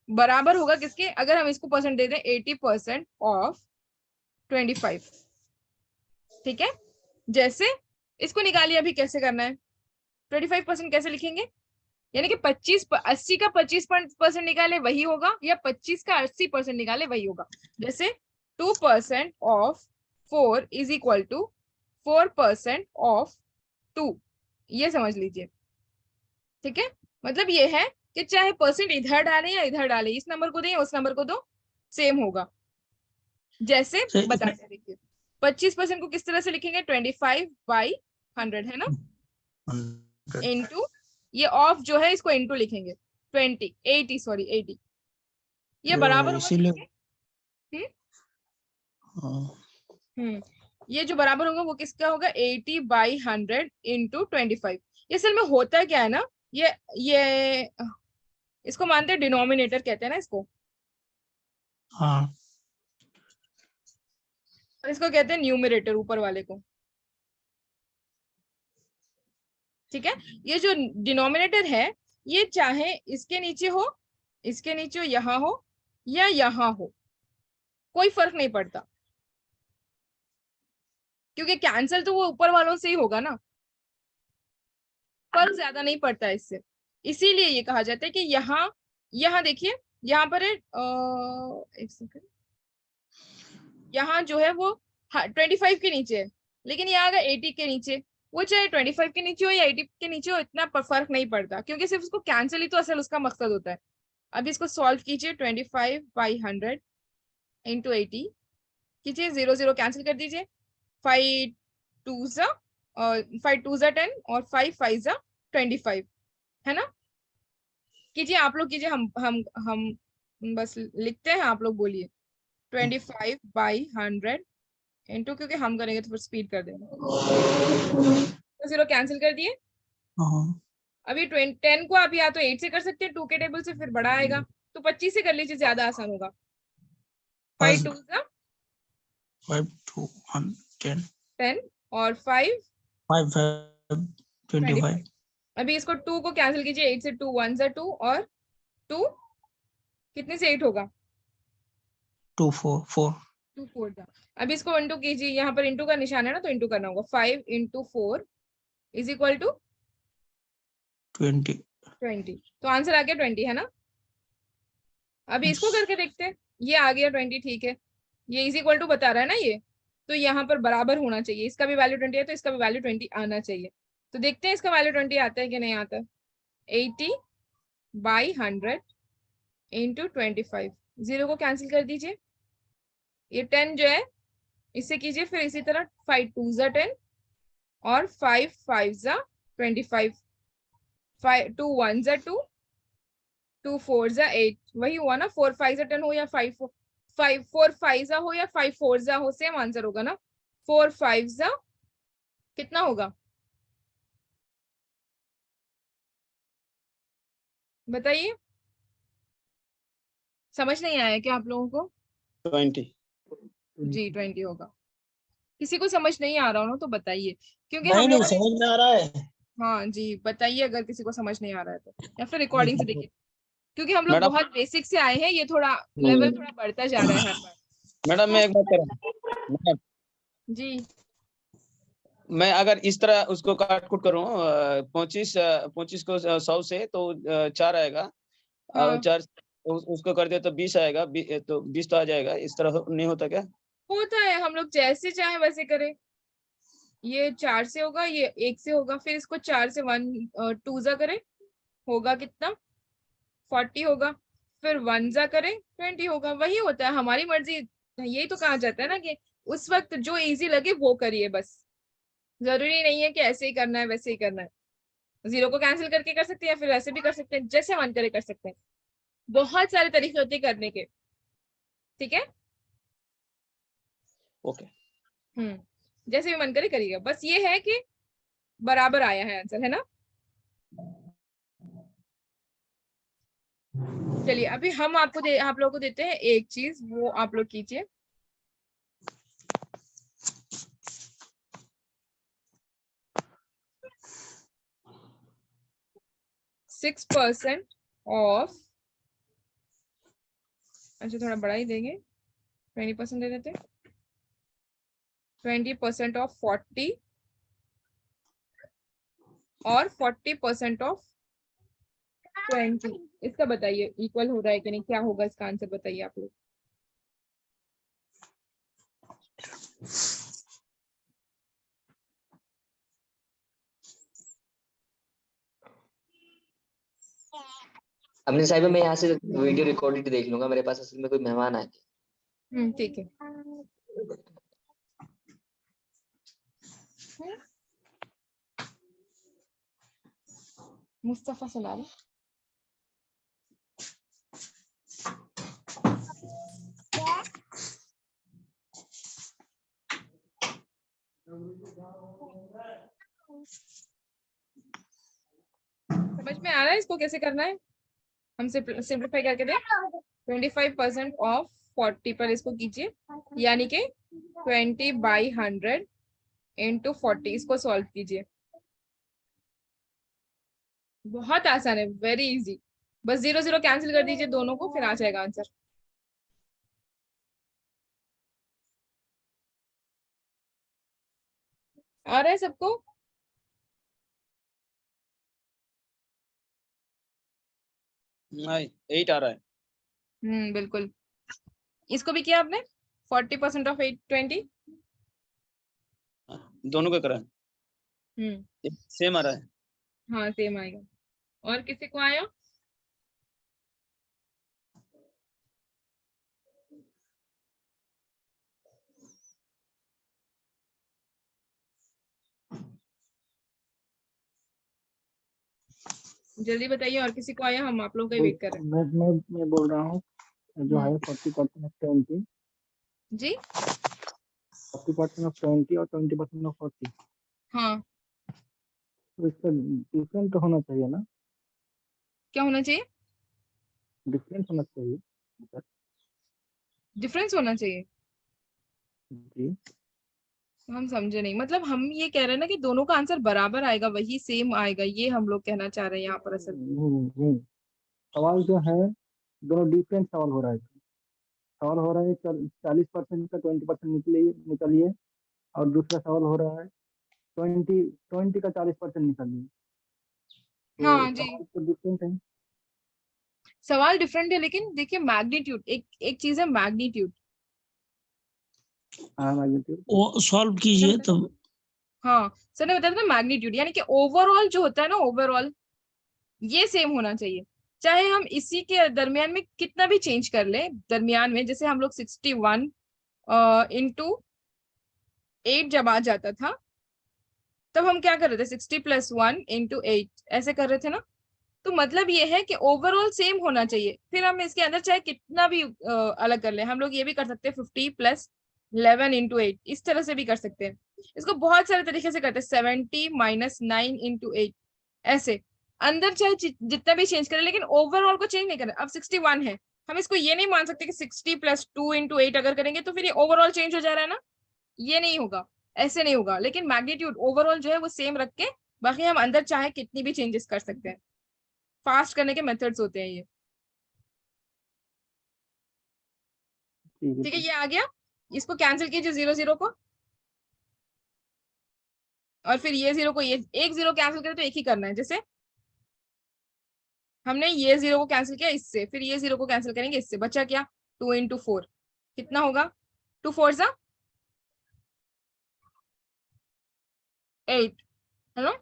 बराबर होगा किसके, अगर हम इसको परसेंट दे दें 80% ऑफ 25। ठीक है। जैसे इसको निकालिए, अभी कैसे करना है, 25% कैसे लिखेंगे, यानी कि 80 का 25% निकाले वही होगा, या 25 का 80% निकाले वही होगा। जैसे 2% of 4 is equal to 4% of 2, ये समझ लीजिए। ठीक है। मतलब ये है कि चाहे परसेंट इधर डाले या इधर डाले, इस नंबर को दे या उस नंबर को दो, सेम होगा। जैसे बताते हैं, देखिए 25% को किस तरह से लिखेंगे, 25/100 है ना, इनटू ये ऑफ जो है इसको इनटू लिखेंगे 80 ये बराबर होगा इसीलिए ये जो बराबर होगा वो किसका होगा, 80/100 इंटू 25। ये असल में होता क्या है ना, ये इसको मानते हैं डिनोमिनेटर कहते हैं ना इसको, हाँ और इसको कहते हैं न्यूमरेटर ऊपर वाले को। ठीक है। ये जो डिनोमिनेटर है ये चाहे इसके नीचे हो, इसके नीचे हो, यहाँ हो या यहाँ हो, कोई फर्क नहीं पड़ता, क्योंकि कैंसिल तो वो ऊपर वालों से ही होगा ना, फर्क ज्यादा नहीं पड़ता है इससे। इसीलिए ये कहा जाता है कि यहाँ देखिए, यहाँ पर है एक सेकंड, यहाँ जो है वो 25 के नीचे है, लेकिन यहाँ अगर 80 के नीचे, वो चाहे 25 के नीचे हो या 80 के नीचे हो, इतना फर्क नहीं पड़ता, क्योंकि सिर्फ उसको कैंसिल ही तो असल उसका मकसद होता है। अब इसको सॉल्व कीजिए, 25/100 इंटू 80 कीजिए, 0 0 कैंसिल कर दीजिए, 5 2 ज़ा 10 और 5 5 ज़ा 25, है ना। कीजिए, आप लोग कीजिए, हम बस लिखते हैं, आप लोग बोलिए 25/100 इंटू, क्योंकि हम करेंगे तो फिर स्पीड कर देंगे, तो 0 कैंसिल कर दिए। अभी 10 को आप या तो 8 से कर सकते हैं, 2 के टेबल से, फिर बड़ा आएगा, तो 25 से कर लीजिए, ज्यादा आसान होगा। 5 2 ज़ा 10 और 5 25। अभी इसको 2 को कैंसिल कीजिए, 8 से 2 1 ज़ा 2 और 2 कितने से 8 होगा, 2 4 2 4 ज़ा। अभी इसको इंटू कीजिए, यहाँ पर इंटू का निशान है ना, तो इंटू करना होगा, 5 इंटू 4 इज इक्वल टू 20। तो आंसर आ गया 20, है ना। अभी इसको करके देखते हैं, ये आ गया 20, ठीक है, ये इज इक्वल टू बता रहा है ना ये, तो यहाँ पर बराबर होना चाहिए, इसका भी वैल्यू 20 है तो इसका भी वैल्यू 20 आना चाहिए। तो देखते हैं इसका वैल्यू 20 आता है कि नहीं आता। 80/100 इंटू 25, 0 को कैंसिल कर दीजिए, ये 10 जो है इससे कीजिए, फिर इसी तरह 5 2 ज़ा 10 और 5 5 ज़ा 25, 2 1 ज़ा 2, 2 4 ज़ा 8, वही हुआ ना, 4 5 ज़ा 10 हो या 5 4 5 ज़ा हो या 5 4 ज़ा हो, सेम आंसर होगा ना। 4 5 ज़ा कितना होगा, बताइए, समझ नहीं आया क्या आप लोगों को। 20 जी 20 होगा। किसी को समझ नहीं आ रहा हो ना तो बताइए, क्योंकि नहीं हम नहीं लोग समझ में आ रहा है। हाँ जी बताइए, अगर किसी को समझ नहीं आ रहा है तो, या फिर रिकॉर्डिंग से देखिए, क्योंकि हम लोग मैडम बहुत बेसिक से आए हैं, ये थोड़ा लेवल थोड़ा बढ़ता जा रहा है हर बार। मैडम मैं एक बात कर रहा हूँ मैडम, जी मैं अगर इस तरह उसको काट कुट करूँ 25 को 100 से तो 4 आएगा, और हाँ 4 उसको कर दे तो 20 आएगा, तो 20 तो आ जाएगा, इस तरह नहीं होता क्या। होता है, हम लोग जैसे चाहे वैसे करें, ये 4 से होगा, ये 1 से होगा, फिर इसको 4 से 1 2 ज़ा करें, होगा कितना, 40 होगा, फिर 1 ज़ा करें 20 होगा, वही होता है, हमारी मर्जी। यही तो कहा जाता है ना कि उस वक्त जो इजी लगे वो करिए बस, जरूरी नहीं है कि ऐसे ही करना है वैसे ही करना है। 0 को कैंसिल करके कर सकते हैं या फिर ऐसे भी कर सकते हैं, जैसे मन करे कर सकते हैं। बहुत सारे तरीके होते हैं करने के, ठीक है। ओके। जैसे भी मन करे करिएगा, बस ये है कि बराबर आया है आंसर, है ना। चलिए अभी हम आप लोगों को देते हैं एक चीज, वो आप लोग कीजिए। 6% ऑफ, अच्छा थोड़ा बड़ा ही देंगे, 20% दे देते, 20% ऑफ 40 और 40% ऑफ 20, इसका बताइए इक्वल हो रहा है कि नहीं, क्या होगा इसका आंसर बताइए आप लोग। अपने साइड में मैं यहाँ से वीडियो रिकॉर्डेड देख लूंगा, मेरे पास असल में कोई मेहमान आए थे। ठीक है। मुस्तफा सुना रहे। समझ में आ रहा है इसको कैसे करना है, हम सिंप्लीफाई करके दें। 25% ऑफ 40 पर इसको कीजिए, यानी कि 20/100 इंटू 40, इसको सॉल्व कीजिए। बहुत आसान है, वेरी इजी। बस 0 0 कैंसिल कर दीजिए दोनों को, फिर आ जाएगा आंसर। आ रहा है सबको। नहीं 8 आ रहा है। बिल्कुल। इसको भी किया आपने, 40% ऑफ 820। दोनों का करा है, सेम आ रहा है। हाँ सेम आएगा। और किसी को आया? जल्दी बताइए, और किसी को आया? हम आप लोगों का वेट कर रहे हैं। मैं बोल रहा हूँ जो है 40% ऑफ 20, जी 40% ऑफ 20 और 20% ऑफ 40, हाँ, तो इसका डिफरेंस तो होना चाहिए ना, क्या होना चाहिए? डिफरेंस होना चाहिए डिफरेंस होना चाहिए। जी। हम समझे नहीं, मतलब हम ये कह रहे हैं ना कि दोनों का आंसर बराबर आएगा, वही सेम आएगा, ये हम लोग कहना चाह रहे हैं यहाँ पर असल। नहीं, सवाल जो है दोनों डिफरेंट सवाल हो रहा है। सवाल हो रहा है 40% का 20% निकलिए, और दूसरा सवाल हो रहा है 20 का 40% निकालिए, तो हाँ जी, सवाल तो डिफरेंट है। सवाल डिफरेंट है, लेकिन देखिए मैग्नीट्यूड, एक चीज है मैग्नीट्यूड। हाँ मैग्नीट्यूड। वो सॉल्व कीजिए तब। हाँ सर ने बताया था ना, मैग्नीट्यूड यानी कि ओवरऑल जो होता है ना, ओवरऑल ये सेम होना चाहिए। चाहे हम इसी के दरमियान में कितना भी चेंज कर ले, दरमियान में जैसे हम लोग 61 इंटू 8 जब आ जाता था, तब हम क्या कर रहे थे, 60 + 1 इंटू 8 ऐसे कर रहे थे ना। तो मतलब ये है कि ओवरऑल सेम होना चाहिए, फिर हम इसके अंदर चाहे कितना भी अलग कर ले। हम लोग ये भी कर सकते हैं 50 + 11 इंटू 8, इस तरह से भी कर सकते हैं। इसको बहुत सारे तरीके से करते हैं, 70 - 9 इंटू 8, ऐसे अंदर चाहे जितना भी चेंज करें, लेकिन ओवरऑल को चेंज नहीं करना। अब 61 है, हम इसको ये नहीं मान सकते कि 60 + 2 इंटू 8 अगर करेंगे तो फिर ये ओवरऑल चेंज हो जा रहा है ना, ये नहीं होगा, ऐसे नहीं होगा। लेकिन मैग्नीट्यूड ओवरऑल जो है वो सेम रख के, बाकी हम अंदर चाहे कितनी भी चेंजेस कर सकते हैं। फास्ट करने के मेथड्स होते हैं ये, ठीक है। ये आ गया, इसको कैंसिल कीजिए 0 0 को, और फिर ये 0 को, ये एक 0 कैंसिल करें तो एक ही करना है। जैसे हमने ये 0 को कैंसिल किया इससे, फिर ये 0 को कैंसिल करेंगे इससे, बचा क्या, 2 इंटू 4, कितना होगा, 2 4 सा 8, है ना।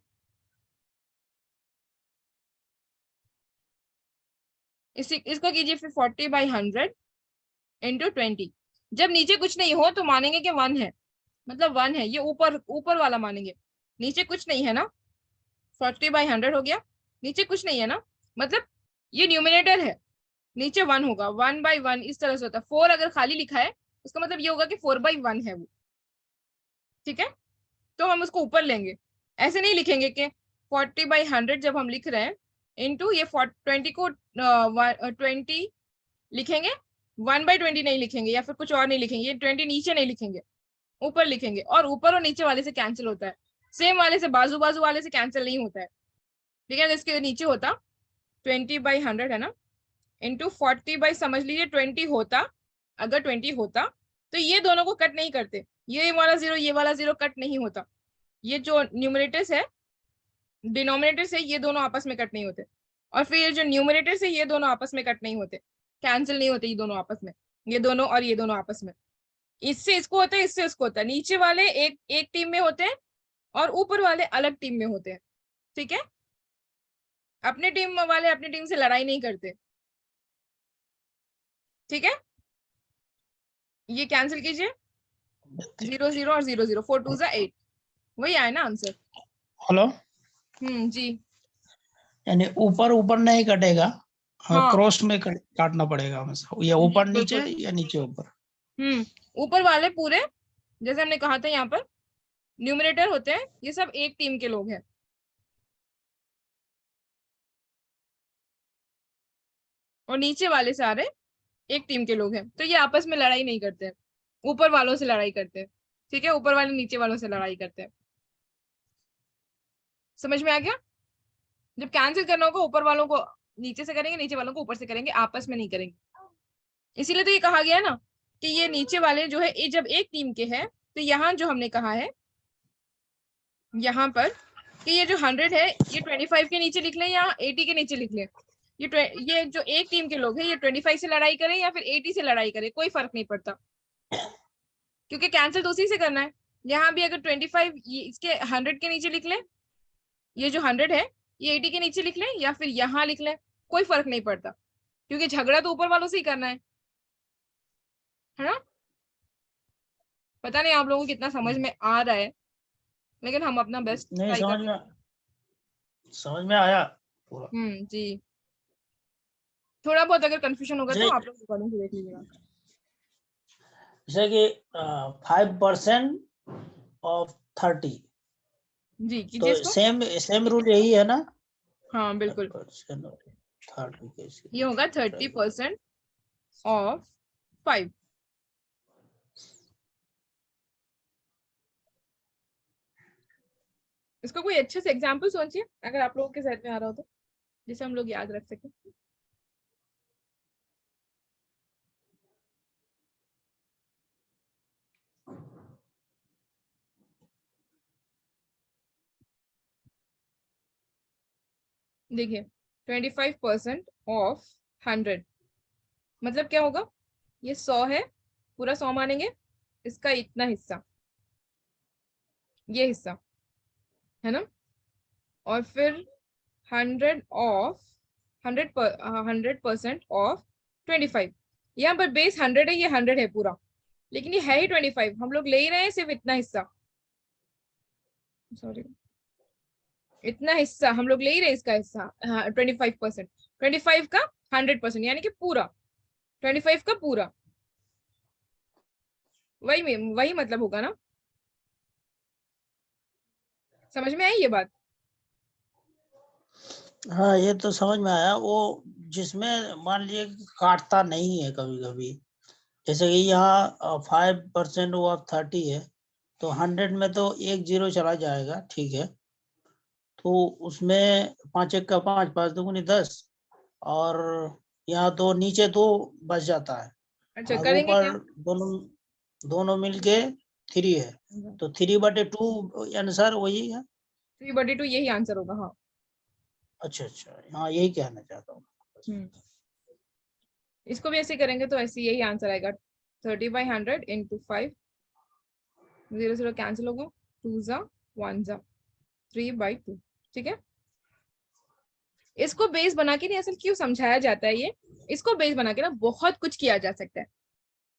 इसको कीजिए फिर 40/100 इंटू 20, जब नीचे कुछ नहीं हो तो मानेंगे कि 1 है, मतलब 1 है, ये ऊपर ऊपर वाला मानेंगे। नीचे कुछ नहीं है ना, 40/100 हो गया, नीचे कुछ नहीं है ना, मतलब ये न्यूमिनेटर है, नीचे 1 होगा, 1/1 इस तरह से होता है। 4 अगर खाली लिखा है उसका मतलब ये होगा कि 4/1 है वो, ठीक है। तो हम उसको ऊपर लेंगे, ऐसे नहीं लिखेंगे कि 40/100 जब हम लिख रहे हैं इंटू ये 20 को 20 लिखेंगे, 1/20 नहीं लिखेंगे या फिर कुछ और नहीं लिखेंगे, ये 20 नीचे नहीं लिखेंगे, ऊपर लिखेंगे। और ऊपर और नीचे वाले से कैंसिल होता है, सेम वाले से, बाजू बाजू वाले से कैंसिल नहीं होता है, ठीक है। इसके नीचे होता 20/100 है ना, इंटू 40 समझ लीजिए 20 होता, अगर 20 होता तो ये दोनों को कट नहीं करते, ये वाला 0 ये वाला 0 कट नहीं होता, ये जो न्यूमरेटर्स है डिनोमिनेटर से ये दोनों आपस में कट नहीं होते, और फिर ये जो न्यूमरेटर से ये दोनों आपस में कट नहीं होते, कैंसिल नहीं होते ये दोनों आपस में, ये दोनों और ये दोनों आपस में। इससे इसको होता है, इससे इसको होता है, नीचे वाले एक टीम में होते हैं और ऊपर वाले अलग टीम में होते हैं, ठीक है। अपने टीम वाले अपनी टीम से लड़ाई नहीं करते, ठीक है। ये कैंसिल कीजिए, 0 0 और 0 0, 4 2 8, वही आया ना आंसर। हेलो, जी, यानी ऊपर ऊपर नहीं कटेगा, हाँ क्रॉस में काटना पड़ेगा हमेशा, या ऊपर नीचे बिल्कुल। या नीचे ऊपर। ऊपर वाले पूरे, जैसे हमने कहा था यहाँ पर न्यूमरेटर होते हैं, ये सब एक टीम के लोग हैं, और नीचे वाले सारे एक टीम के लोग हैं, तो ये आपस में लड़ाई नहीं करते हैं, ऊपर वालों से लड़ाई करते हैं, ठीक है। ऊपर वाले नीचे वालों से लड़ाई करते हैं, समझ में आ गया। जब कैंसिल करना होगा ऊपर वालों को नीचे से करेंगे, नीचे वालों को ऊपर से करेंगे, आपस में नहीं करेंगे। इसीलिए तो ये कहा गया ना कि ये नीचे वाले जो है ये जब एक टीम के हैं, तो यहाँ जो हमने कहा है यहाँ पर कि ये जो 100 है ये 25 के नीचे लिख लें या 80 के नीचे लिख लें, ये जो एक टीम के लोग हैं ये 25 से लड़ाई करें या फिर 80 से लड़ाई करें, कोई फर्क नहीं पड़ता, क्योंकि कैंसिल तो उसी से करना है। यहाँ भी अगर 25 इसके 100 के नीचे लिख लें, ये जो 100 है ये 80 के नीचे लिख लें या फिर यहाँ लिख लें, कोई फर्क नहीं पड़ता, क्योंकि झगड़ा तो ऊपर वालों से ही करना है ना। पता नहीं आप लोगों को कितना समझ में आ रहा है, लेकिन हम अपना बेस्ट नहीं, ट्राई कर रहे हैं। समझ में आया पूरा। जी, थोड़ा बहुत अगर कंफ्यूजन होगा तो जैसे आप लोग रिकॉर्डिंग से देख लीजिएगा। कि 5% ऑफ 30, जी तो कीजिए इसको। सेम रूल यही है ना। हाँ बिल्कुल, 30 कैसे, ये होगा 30% ऑफ 5। इसको कोई अच्छे से एग्जाम्पल सोचिए अगर आप लोगों के साथ में आ रहा हो तो, जिसे हम लोग याद रख सकें। देखिए 25% ऑफ 100 मतलब क्या होगा, ये 100 है, पूरा 100 मानेंगे, इसका इतना हिस्सा, ये हिस्सा है ना, और फिर 100% ऑफ 25। यहाँ पर बेस 100 है, ये 100 है पूरा, लेकिन ये है ही 25, हम लोग ले ही रहे हैं सिर्फ इतना हिस्सा, सॉरी इतना हिस्सा हम लोग ले ही रहे हैं, इसका हिस्सा 25%, 25 का 100% यानी कि पूरा 25 का पूरा, वही मतलब होगा ना, समझ में आई ये बात। हाँ, ये तो समझ में आया। वो जिसमें मान लीजिए काटता नहीं है कभी कभी, जैसे कि यहाँ 5% ऑफ 30 है, तो 100 में तो 1 0 चला जाएगा, ठीक है। तो उसमें 5 1 का 5, 5 दूनी 10, और यहाँ तो नीचे तो बच जाता है, अच्छा और करेंगे क्या, ऊपर दोनों मिलके 3 है, तो 3/2 आंसर वही है। 3/2 यही आंसर होगा। हाँ अच्छा, हाँ, यही कहना चाहता हूँ। इसको भी ऐसे करेंगे तो ऐसे यही आंसर आएगा, 30/100 इंटू 5, 0 0 कैंसिल होगा, 2 जा 1 जा 3/2, ठीक है। इसको बेस बना के नहीं, असल क्यों समझाया जाता है ये, इसको बेस बना के ना बहुत कुछ किया जा सकता है,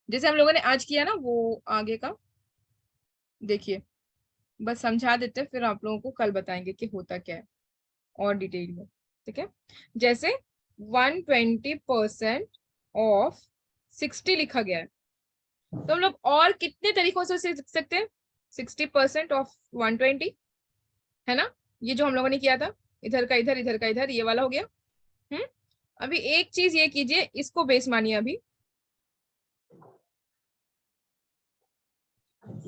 जैसे हम लोगों ने आज किया ना, वो आगे का देखिए, बस समझा देते हैं, फिर आप लोगों को कल बताएंगे कि होता क्या है और डिटेल में, ठीक है। जैसे 120% ऑफ 60 लिखा गया है, तो हम लोग और कितने तरीकों से लिख सकते हैं? 60% ऑफ 120 है ना, ये जो हम लोगों ने किया था, इधर का इधर, इधर का इधर, ये वाला हो गया। अभी एक चीज ये कीजिए, इसको बेस मानिए, अभी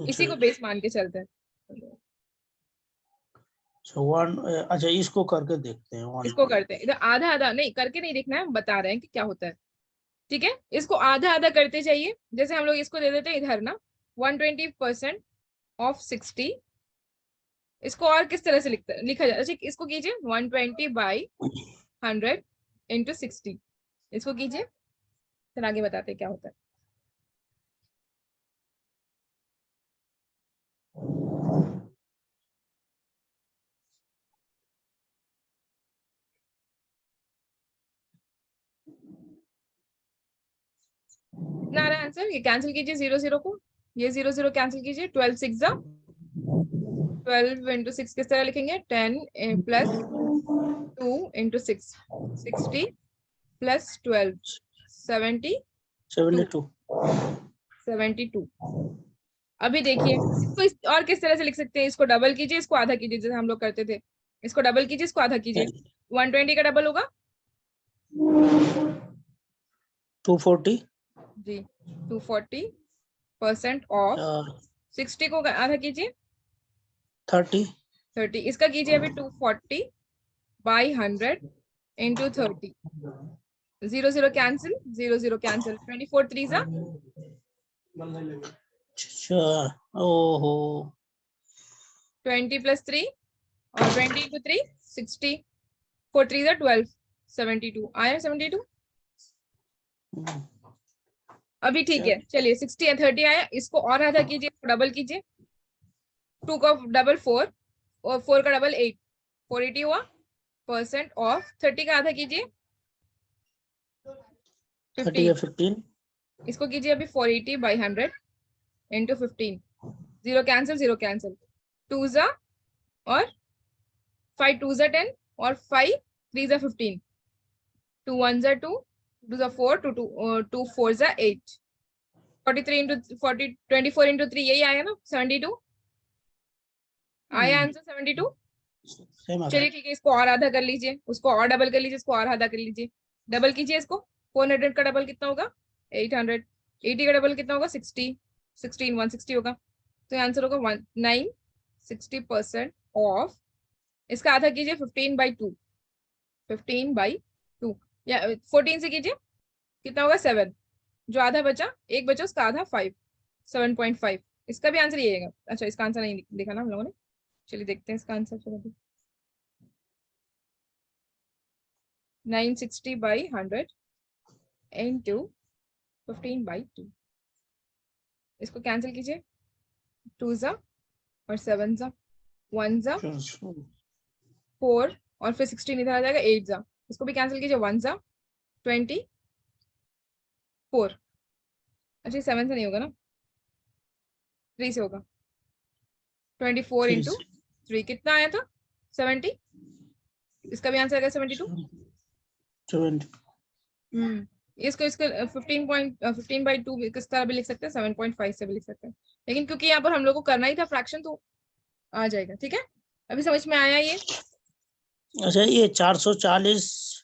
इसी को बेस मान के चलते हैं। अच्छा, इसको करके देखते हैं। इसको करते हैं, इधर आधा आधा नहीं करके नहीं देखना है, हम बता रहे हैं कि क्या होता है, ठीक है। इसको आधा आधा करते जाइए, जैसे हम लोग इसको दे देते हैं इधर ना 120% ऑफ 60, इसको और किस तरह से लिखा जाता है? इसको कीजिए 120/100 इंटू 60, इसको कीजिए, फिर आगे बताते हैं क्या होता है। कितना आ रहा है आंसर? ये कैंसिल कीजिए 0 0 को, ये 0 0 कैंसिल कीजिए, 12 6 जा 12 इंटू 6 किस तरह लिखेंगे? 10 प्लस 2 इंटू 6 60 प्लस 12 72 अभी देखिए इसको और किस तरह से लिख सकते हैं? इसको डबल कीजिए, इसको आधा कीजिए, जैसे हम लोग करते थे। इसको डबल कीजिए, इसको आधा कीजिए, 120 का डबल होगा 240 जी, 240% ऑफ 60 को आधा कीजिए 30, इसका कीजिए अभी 240/100 इंटू 30, 0 0 कैंसिल, 0 0 कैंसिल, 24 3 जा ओहो 20 प्लस 3 और 20 इंटू 3 60, 4 3 जा 12 72 आया 72। अभी ठीक है, चलिए 60 या 30 आया, इसको और आधा कीजिए, डबल कीजिए, 2 का डबल 4 और 4 का डबल 8, 480 हुआ % ऑफ 30 का आधा कीजिए 15, इसको कीजिए अभी 480/100 इंटू 15, 0 कैंसिल 0 कैंसिल, 2 जा और 5 2 जा 10 और 5 3 जा 15, 2 1 जा 2 2 जा 4 2 4 जा 8, 43 इंटू 40 24 इंटू 3 यही आया ना 72 आया आंसर 72। चलिए ठीक है, इसको और आधा कर लीजिए, उसको और डबल कर लीजिए, इसको और आधा कर लीजिए, डबल कीजिए इसको, 400 का डबल कितना होगा 800, 80 का डबल कितना होगा 60, 16 160 होगा, तो आंसर होगा 60% ऑफ, इसका आधा कीजिए 15/2, 15/2 या 14 से कीजिए, कितना होगा 7, जो आधा बचा एक बचा उसका आधा 5, 7.5, इसका भी आंसर यही है। अच्छा, इसका आंसर नहीं देखा ना हम लोगों ने, चलिए देखते हैं इसका आंसर। चलो 960/100 इंटू 15/2, इसको कैंसिल कीजिए, 2 जा और 7 जा, 1 जा 4 और फिर 16 इधर आ जाएगा 8 जा, इसको भी कैंसिल कीजिए, 1 जा 24, अच्छा 7 से नहीं होगा ना, 3 से होगा, 24 इंटू 3 कितना आया था 70, इसका भी आंसर आएगा 72। इसको 15/2 किस तरह भी लिख सकते हैं, 7.5 से भी लिख सकते हैं, लेकिन क्योंकि यहाँ पर हम लोग को करना ही था फ्रैक्शन तो आ जाएगा, ठीक है। अभी समझ में आया ये? अच्छा, ये 440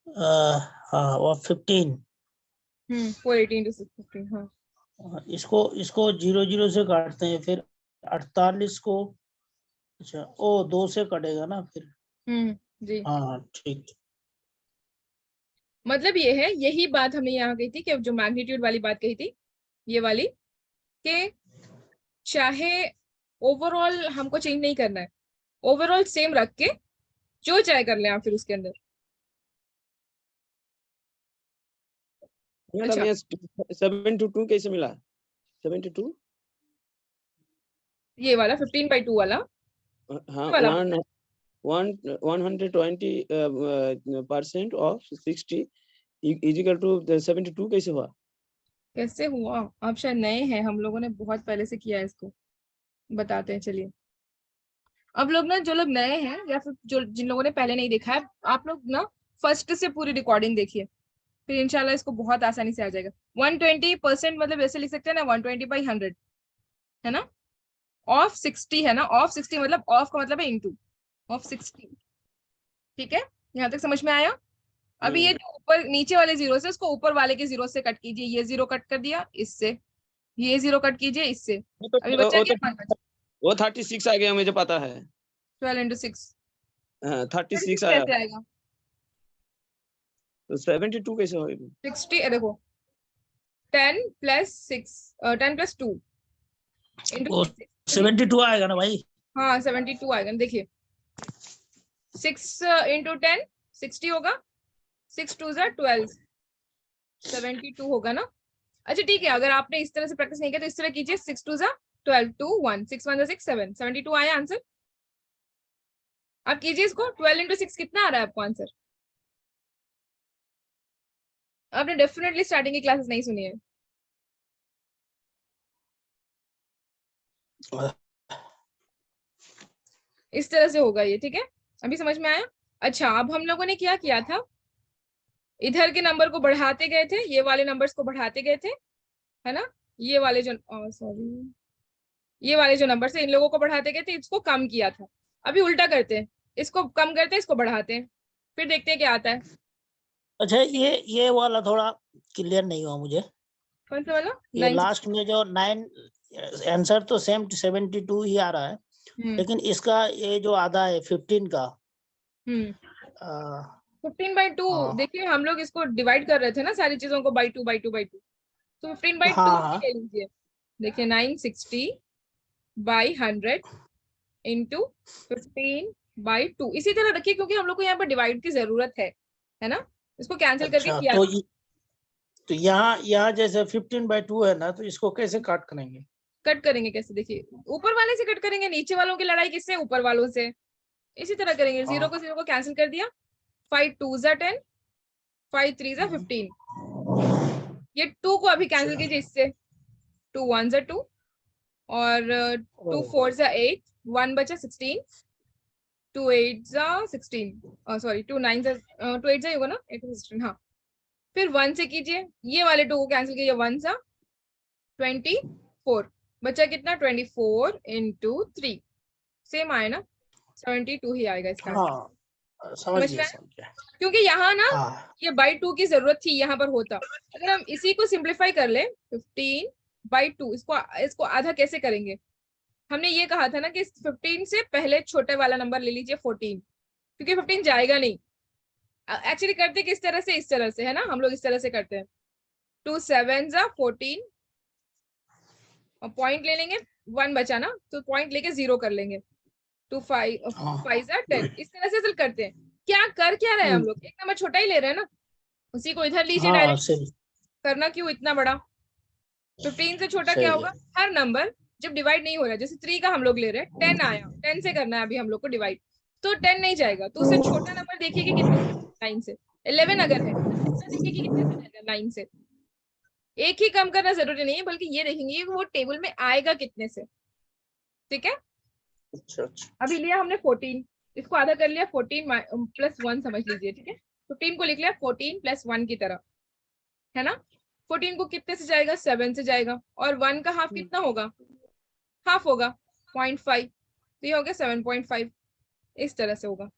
और 15 480 into 615, हाँ इसको 0 0 से काटते हैं, फिर 48 को, अच्छा ओ 2 से कटेगा ना फिर, जी हाँ ठीक। मतलब ये है, यही बात हमने यहाँ कही थी कि जो मैग्नीट्यूड वाली बात कही थी ये वाली, कि चाहे ओवरऑल हमको चेंज नहीं करना है, ओवरऑल सेम रख के जो चाहे कर ले आप फिर उसके अंदर। अच्छा, 7 to 2 कैसे मिला? 72 ये वाला 15/2 वाला, हाँ, वाला 120% of 60 is equal to 72 कैसे हुआ? कैसे हुआ? आप शायद नए हैं, हम लोगों ने बहुत पहले से किया है इसको, बताते हैं चलिए। अब लोग ना, जो लोग नए हैं या फिर जो जिन लोगों ने पहले नहीं देखा है, आप लोग ना फर्स्ट से पूरी रिकॉर्डिंग देखिए, फिर इंशाल्लाह इसको बहुत आसानी से आ जाएगा। 120% मतलब ऐसे लिख सकते हैं ना, 120/100 है ना, ऑफ 60 है ना, ऑफ 60 मतलब ऑफ का मतलब है इनटू ऑफ 60। ठीक है, यहाँ तक समझ में आया? अभी ये जो ऊपर नीचे वाले जीरो से, इसको ऊपर वाले के जीरो से कट कीजिए, ये जीरो कट कर दिया इससे, ये जीरो कट कीजिए इससे, अभी बच्चा क्या? वो 36 आ गया, मुझे पता है। 12 × 6 36 आया, कैसे आएगा? तो 72 कैसे होगा? 60 देखो, 10 + 6 10 + 2 वो × 72 आएगा ना भाई? हाँ 72 आएगा। देखिए 6 × 10 60 होगा, 6 2 = 12, 72 होगा ना। अच्छा ठीक है, अगर आपने इस तरह से प्रैक्टिस नहीं किया तो इस तरह कीजिए, 6 2 = 12, 2 1 6 1 6 7 72 आया आंसर। आप कीजिए इसको, 12 × 6 कितना आ रहा है आपको आंसर? आपने डेफिनेटली स्टार्टिंग की क्लासेस नहीं सुनी है। इस तरह से होगा ये, ठीक है, अभी समझ में आया? अच्छा, अब हम लोगों ने क्या किया था, इधर के नंबर को बढ़ाते गए थे, ये वाले नंबर्स को बढ़ाते गए थे, है ना, ये वाले जो सॉरी ये वाले जो नंबर थे इन लोगों को बढ़ाते गए थे, इसको कम किया था। अभी उल्टा करते हैं, इसको कम करते हैं, इसको बढ़ाते हैं, फिर देखते हैं क्या आता है। अच्छा, ये वाला थोड़ा क्लियर नहीं हुआ मुझे। कौन सा वाला? ये लास्ट में जो 9 आंसर तो सेम 72 ही आ रहा है, लेकिन इसका ये जो आधा है 15 का 15/2। देखिए हम लोग इसको डिवाइड कर रहे थे ना सारी चीजों को, बाई 2 बाई 2 बाई 2, तो 15/2 हाँ, ले लीजिए। देखिए 960/100 × 15/2 इसी तरह रखिए, क्योंकि हम लोग को यहाँ पर डिवाइड की जरूरत है ना, इसको कैंसिल करके अच्छा, किया। तो यहाँ जैसे 15/2 है ना, तो इसको कैसे काट करेंगे? कट करेंगे कैसे? देखिए ऊपर वाले से कट करेंगे, नीचे वालों की लड़ाई किससे? ऊपर वालों से। इसी तरह करेंगे, जीरो को जीरो को कैंसिल कर दिया, 5 2 = 10, 5 3 = 15। ये 2 को अभी कैंसिल कीजिए इससे, 2 1 = 2 और 2 4 = 8, 1 बचा 16, 2 8 = 16, सॉरी 2 9 2 8 ही होगा ना, 8 16, हाँ। फिर 1 से कीजिए, ये वाले 2 को कैंसिल कीजिए, 1 = 24, बचा कितना? 24 × 3, सेम आए ना, 72 ही आएगा इसका। हाँ, समझ गया। क्योंकि यहाँ ना हाँ, ये बाई 2 की जरूरत थी, यहाँ पर होता। अगर हम इसी को सिंप्लीफाई कर ले, 15/2, इसको आधा कैसे करेंगे? हमने ये कहा था ना कि 15 से पहले छोटे वाला नंबर ले लीजिए 14, क्योंकि 15 जाएगा नहीं। एक्चुअली करते किस तरह से? इस तरह से, है ना, हम लोग इस तरह से करते हैं, 2 7 = 14 और पॉइंट ले लेंगे, 1 बचा ना, तो पॉइंट लेके 0 कर लेंगे, 2 5 5 = 10। इस तरह से असल करते हैं। क्या कर क्या रहे हैं हम लोग? एक नंबर छोटा ही ले रहे हैं ना, उसी को इधर लीजिए डायरेक्ट। करना क्यों इतना बड़ा? 15 से छोटा क्या होगा? हर नंबर जब डिवाइड नहीं हो रहा, जैसे 3 का हम लोग ले रहे हैं, 10 आया, 10 से करना है अभी हम लोग को डिवाइड, तो 10 नहीं जाएगा, तो उससे छोटा नंबर देखिए कि कितने से, 9 से। 11 अगर है, देखिए कि कितने से जाएगा, 9 से। एक ही कम करना जरूरी नहीं है, बल्कि ये देखेंगे कि वो टेबल में आएगा कितने से, ठीक है। अच्छा। अभी लिया हमने 14, इसको आधा कर लिया, 14 + 1 समझ लीजिए, ठीक है। 15 को लिख लिया 14 + 1 की तरह, है ना। 14 को कितने से जाएगा? 7 से जाएगा, और 1 का हाफ कितना होगा? हाफ होगा 0.5, तो ये हो गया 7.5। इस तरह से होगा,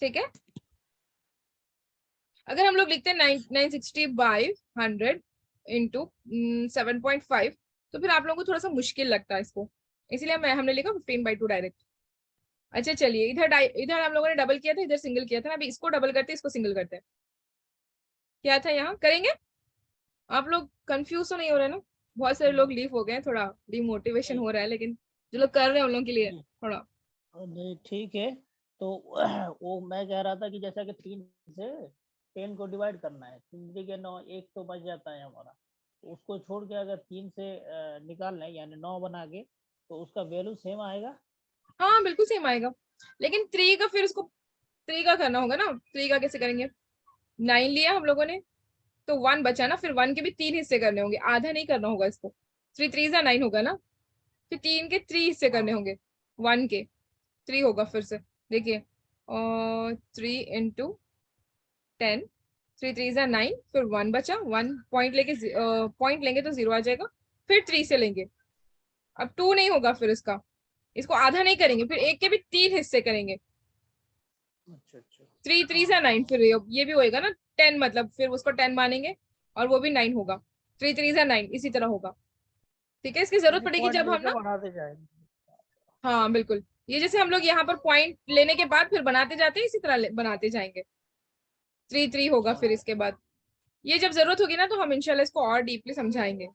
ठीक है। अगर हम लोग लिखते हैं 960/100 × 7.5, तो फिर आप लोगों को थोड़ा सा मुश्किल लगता है इसको, इसलिए हमने लिखा 15/2 डायरेक्ट। अच्छा चलिए, इधर हम लोगों ने डबल किया था, इधर सिंगल किया था, अभी इसको डबल करते हैं, इसको सिंगल करते हैं। क्या था यहाँ करेंगे? आप लोग कंफ्यूज तो नहीं हो रहे ना? बहुत सारे लोग लीव हो गए, थोड़ा डिमोटिवेशन हो रहा है, लेकिन जो लोग कर रहे हैं उन लोगों के लिए थोड़ा। नहीं, ठीक है। तो वो मैं कह रहा था कि जैसा कि 3 से 10 को डिवाइड करना है, 3 के 9, 1 तो बच जाता है हमारा, तो उसको छोड़ के अगर 3 से निकालना है, यानी 9 बना के, तो उसका वैल्यू सेम आएगा। हाँ बिल्कुल सेम आएगा, लेकिन 3 का फिर उसको 3 का करना होगा ना। 3 का कैसे करेंगे? 9 लिया हम लोगों ने, तो 1 बचा ना, फिर 1 के भी 3 हिस्से करने होंगे, आधा नहीं करना होगा इसको। 3 3 9 होगा ना, फिर 3 के 3 हिस्से करने होंगे, 1 के 3 होगा फिर से। देखिए 3 इंटू 10, 3 3 9, फिर 1 बचा, 1 पॉइंट लेके पॉइंट लेंगे तो 0 आ जाएगा, फिर 3 से लेंगे। अब 2 नहीं होगा फिर इसका, इसको आधा नहीं करेंगे, फिर 1 के भी 3 हिस्से करेंगे। अच्छा अच्छा 3 3 9, फिर ये भी होएगा ना 10, मतलब फिर उसको 10 मानेंगे और वो भी 9 होगा। 3 3 9 इसी तरह होगा। ठीक है, इसकी जरूरत पड़ेगी जब हम ना, बढ़ाते जाएंगे। हाँ बिल्कुल, ये जैसे हम लोग यहाँ पर पॉइंट लेने के बाद फिर बनाते जाते हैं, इसी तरह बनाते जाएंगे। 3 3 होगा फिर इसके बाद। ये जब जरूरत होगी ना तो हम इंशाल्लाह इसको और डीपली समझाएंगे।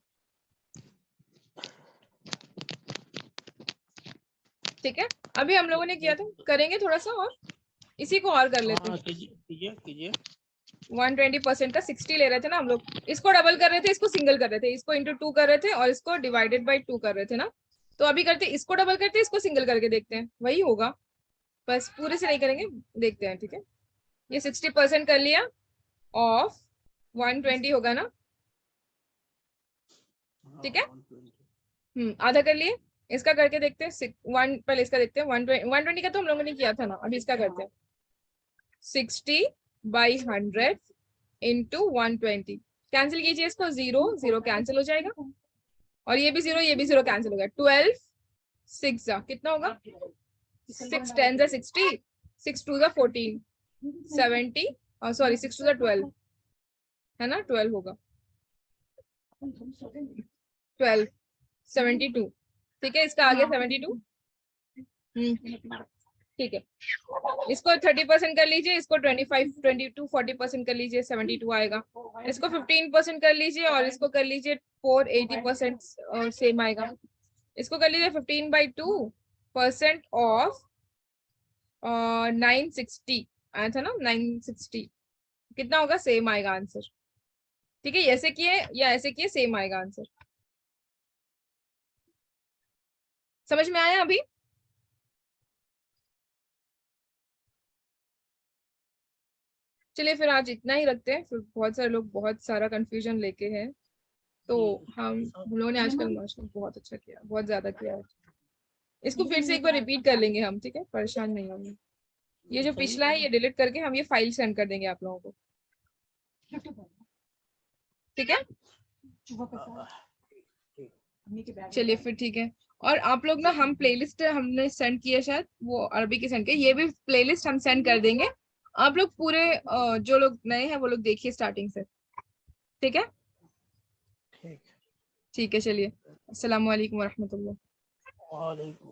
ठीक है, अभी हम लोगों ने किया था, करेंगे थोड़ा सा और इसी को और कर लेते हैं। कीजिए 120% का 60 ले रहे थे ना हम लोग, इसको डबल कर रहे थे, इसको सिंगल कर रहे थे, इसको इंटू 2 कर रहे थे और इसको डिवाइडेड बाई 2 कर रहे थे ना। तो अभी करते इसको डबल करते, इसको सिंगल करके देखते हैं, वही होगा, बस पूरे से नहीं करेंगे, देखते हैं। ठीक है, ये 60% कर लिया ऑफ 120 होगा ना। ठीक है, आधा कर लिए, इसका करके देखते हैं। वन पहले इसका देखते हैं, 120 का तो हम लोगों ने किया था ना, अभी इसका करते हैं। 60/100 इंटू 120, कैंसिल कीजिए इसको, 0 0 कैंसिल हो जाएगा और ये भी 0 ये भी 0 कैंसिल हो गया। 12 6 जा कितना होगा, 6 10 जा 60, 6 2 जा 14, 70 सॉरी 6 2 जा 12 है ना, 12 होगा, 12 72। ठीक है, इसका आ गया 72। ठीक है, इसको 30% कर लीजिए, इसको 25 22 40% कर लीजिए, 72 आएगा। इसको 15% कर लीजिए और इसको कर लीजिए 4 80% सेम आएगा। इसको कर लीजिए 15/2% ऑफ 960 आया था ना, 960 कितना होगा, सेम आएगा आंसर। ठीक है, ऐसे किए या ऐसे किए सेम आएगा आंसर। समझ में आया अभी? चलिए फिर आज इतना ही रखते हैं, फिर बहुत सारे लोग बहुत सारा कंफ्यूजन लेके हैं, तो हम लोगों ने आजकल माशाल्लाह बहुत अच्छा किया, बहुत ज्यादा किया है। इसको फिर से एक बार रिपीट कर लेंगे हम, ठीक है, परेशान नहीं होंगे। ये जो पिछला है ये डिलीट करके हम ये फाइल सेंड कर देंगे आप लोगों को। ठीक है, चलिए फिर ठीक है। और आप लोग ना, हम प्लेलिस्ट हमने सेंड किया शायद, वो अरबी की सेंड किया, ये भी प्लेलिस्ट हम सेंड कर देंगे। आप लोग पूरे जो लोग नए हैं वो लोग देखिए स्टार्टिंग से। ठीक है, ठीक है, चलिए, अस्सलाम वालेकुम वरहमतुल्लाह। वालेकुम